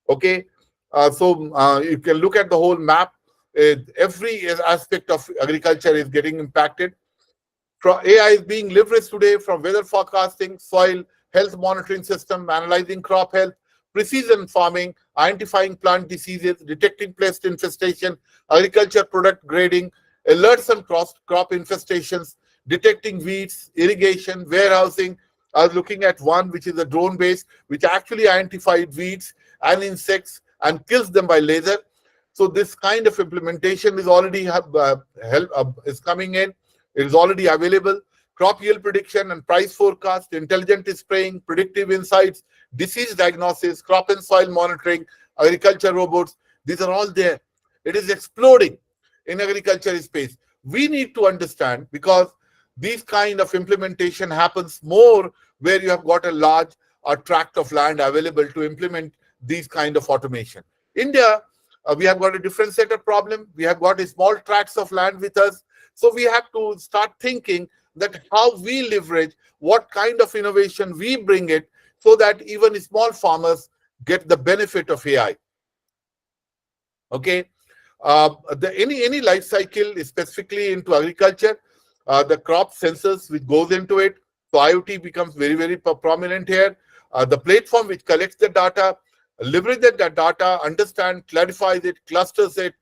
Okay, so you can look at the whole map. Every aspect of agriculture is getting impacted. AI is being leveraged today from weather forecasting, soil health monitoring system, analyzing crop health, precision farming, identifying plant diseases, detecting pest infestation, agriculture product grading, alerts on crop infestations, detecting weeds, irrigation, warehousing. I was looking at one which is a drone based, which actually identified weeds and insects and kills them by laser. So this kind of implementation is already is coming in. It is already available. Crop yield prediction and price forecast, intelligent spraying, predictive insights, disease diagnosis, crop and soil monitoring, agriculture robots. These are all there. It is exploding in agriculture space. We need to understand, because these kind of implementation happens more where you have got a large tract of land available to implement these kind of automation. India, we have got a different set of problem. We have got a small tracts of land with us. So we have to start thinking that how we leverage, what kind of innovation we bring it, so that even small farmers get the benefit of AI. Okay. Any life cycle, specifically into agriculture, the crop sensors which goes into it. So IoT becomes very, very prominent here. The platform which collects the data, leverages that data, understands, clarifies it, clusters it,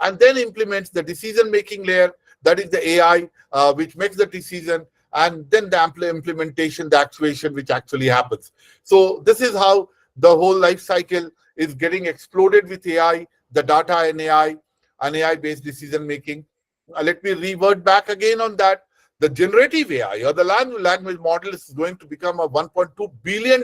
and then implements the decision-making layer. That is the AI, which makes the decision, and then the implementation, the actuation, which actually happens. So this is how the whole life cycle is getting exploded with AI, the data and AI, and AI-based decision-making. Let me revert back again on that. The generative AI or the language model is going to become a $1.2 billion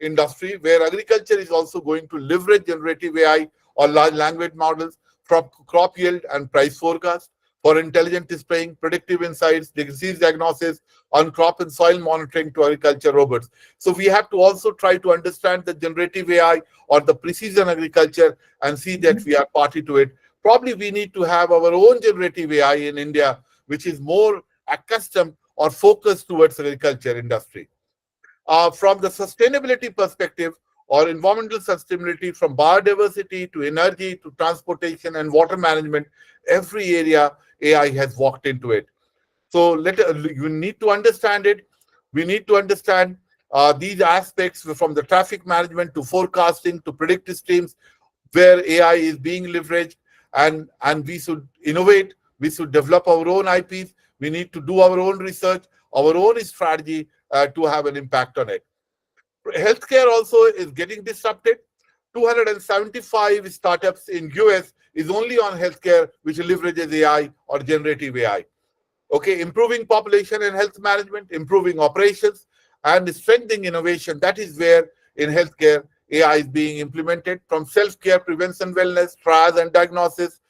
industry, where agriculture is also going to leverage generative AI or large language models for crop yield and price forecast, for intelligent spraying, predictive insights, disease diagnosis, on crop and soil monitoring to agriculture robots. So we have to also try to understand the generative AI or the precision agriculture and see that we are party to it. Probably we need to have our own generative AI in India, which is more accustomed or focused towards agriculture industry. From the sustainability perspective or environmental sustainability, from biodiversity to energy to transportation and water management, every area AI has walked into it. So you need to understand it. We need to understand these aspects, from the traffic management to forecasting to predictive streams, where AI is being leveraged, and we should innovate. We should develop our own IPs. We need to do our own research, our own strategy to have an impact on it. Healthcare also is getting disrupted. 275 startups in US is only on healthcare, which leverages AI or generative AI. Okay, improving population and health management, improving operations, and strengthening innovation. That is where in healthcare AI is being implemented, from self-care, prevention, wellness, triage and diagnosis.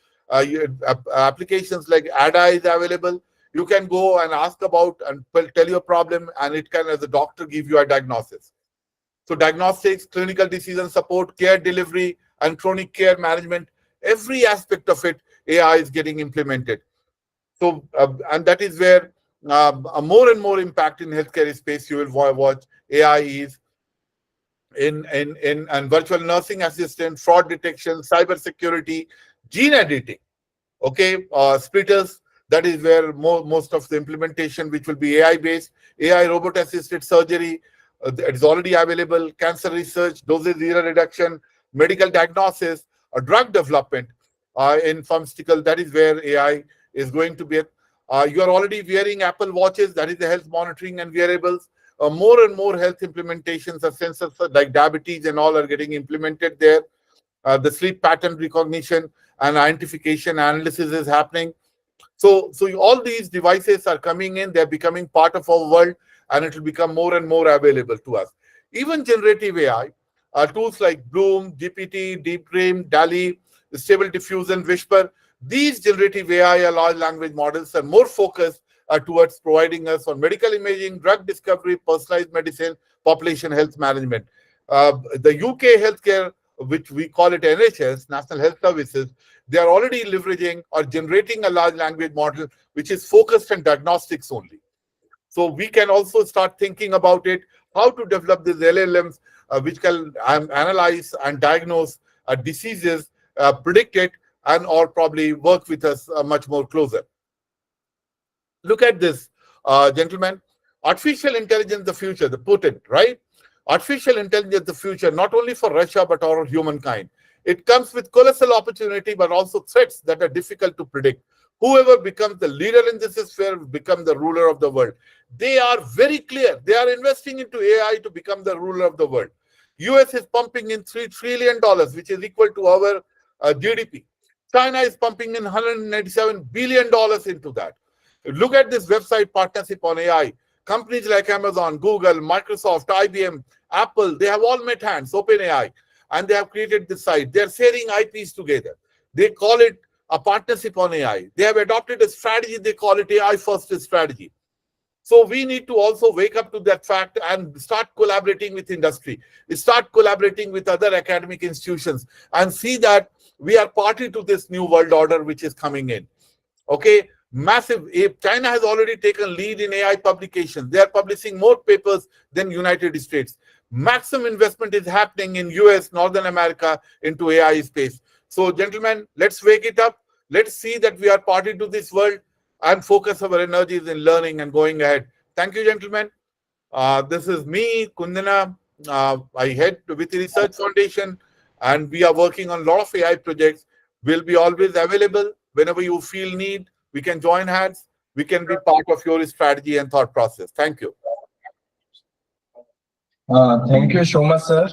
Applications like ADA is available. You can go and ask about and tell your problem, and it can, as a doctor, give you a diagnosis. So diagnostics, clinical decision support, care delivery, and chronic care management, every aspect of it, AI is getting implemented. So, and that is where more and more impact in healthcare space you will watch. AI is in virtual nursing assistant, fraud detection, cyber security, gene editing. Okay, splitters. That is where most of the implementation, which will be AI based, AI robot assisted surgery. It is already available. Cancer research, dosage error reduction, medical diagnosis, drug development, in pharmaceutical. That is where AI is going to be. You are already wearing Apple watches. That is the health monitoring and wearables. More and more health implementations of sensors like diabetes and all are getting implemented there. The sleep pattern recognition and identification analysis is happening. So all these devices are coming in. They're becoming part of our world, and it will become more and more available to us. Even generative AI, tools like Bloom, GPT, Deep Dream, DALI, Stable Diffusion, Whisper, these generative AI or large language models are more focused towards providing us on medical imaging, drug discovery, personalized medicine, population health management. The UK healthcare, which we call it NHS, National Health Services, they are already leveraging or generating a large language model which is focused on diagnostics only. So we can also start thinking about it, how to develop these LLMs which can analyze and diagnose diseases, predict it, and or probably work with us much more closer. Look at this, gentlemen. Artificial intelligence, the future, the Putin, right? Artificial intelligence, the future, not only for Russia, but all humankind. It comes with colossal opportunity, but also threats that are difficult to predict. Whoever becomes the leader in this sphere will become the ruler of the world. They are very clear. They are investing into AI to become the ruler of the world. US is pumping in $3 trillion, which is equal to our GDP. China is pumping in $197 billion into that. Look at this website, Partnership on AI. Companies like Amazon, Google, Microsoft, IBM, Apple, they have all met hands, OpenAI, and they have created this site. They're sharing IPs together. They call it a partnership on AI. They have adopted a strategy. They call it AI first strategy. So we need to also wake up to that fact and start collaborating with industry. Start collaborating with other academic institutions and see that we are party to this new world order which is coming in. Okay, massive. China has already taken lead in AI publications. They are publishing more papers than United States. Maximum investment is happening in US, Northern America into AI space. So gentlemen, let's wake it up. Let's see that we are party to this world and focus our energies in learning and going ahead. Thank you, gentlemen. This is me, Kundana. I head Vithi Research Foundation, and we are working on a lot of AI projects. We'll be always available whenever you feel need. We can join hands. We can be part of your strategy and thought process. Thank you. Thank you so much, sir,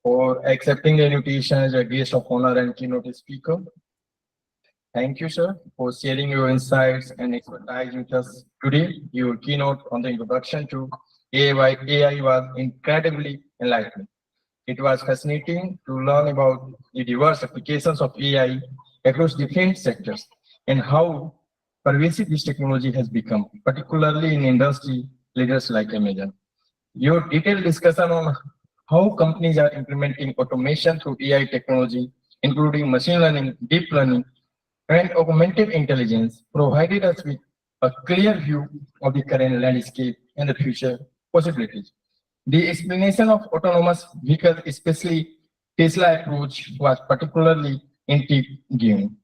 for accepting the invitation as a guest of honor and keynote speaker. Thank you, sir, for sharing your insights and expertise with us today. Your keynote on the introduction to AI was incredibly enlightening. It was fascinating to learn about the diverse applications of AI across different sectors and how pervasive this technology has become, particularly in industry leaders like Amazon. Your detailed discussion on how companies are implementing automation through AI technology, including machine learning, deep learning, and augmented intelligence, provided us with a clear view of the current landscape and the future possibilities. The explanation of autonomous vehicles, especially Tesla approach, was particularly intriguing.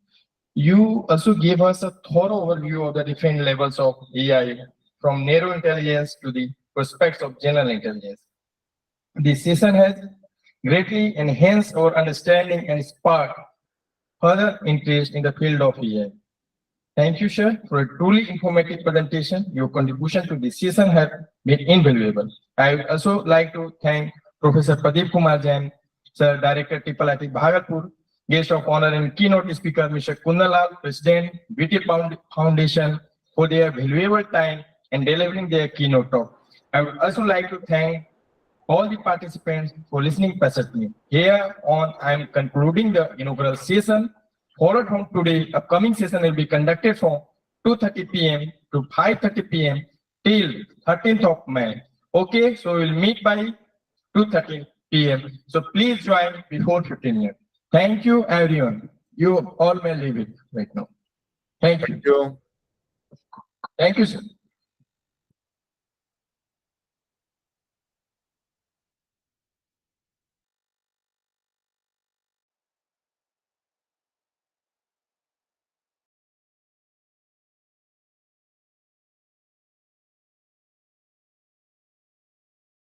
You also gave us a thorough overview of the different levels of AI, from narrow intelligence to the prospects of general intelligence. This session has greatly enhanced our understanding and sparked further interest in the field of AI. Thank you, sir, for a truly informative presentation. Your contribution to this session has been invaluable. I would also like to thank Professor Pradeep Kumar Jain, Sir, Director, IIIT Bhagalpur, guest of honor and keynote speaker, Mr. Kundan Lal, President, BT Foundation, for their valuable time and delivering their keynote talk. I would also like to thank all the participants for listening patiently. Here on, I am concluding the inaugural session. Followed from today, upcoming session will be conducted from 2:30 p.m. to 5:30 p.m. till 13th of May. Okay, so we'll meet by 2:30 p.m. So please join before 15 minutes. Thank you, everyone. You all may leave it right now. Thank you. Thank you. Thank you, sir.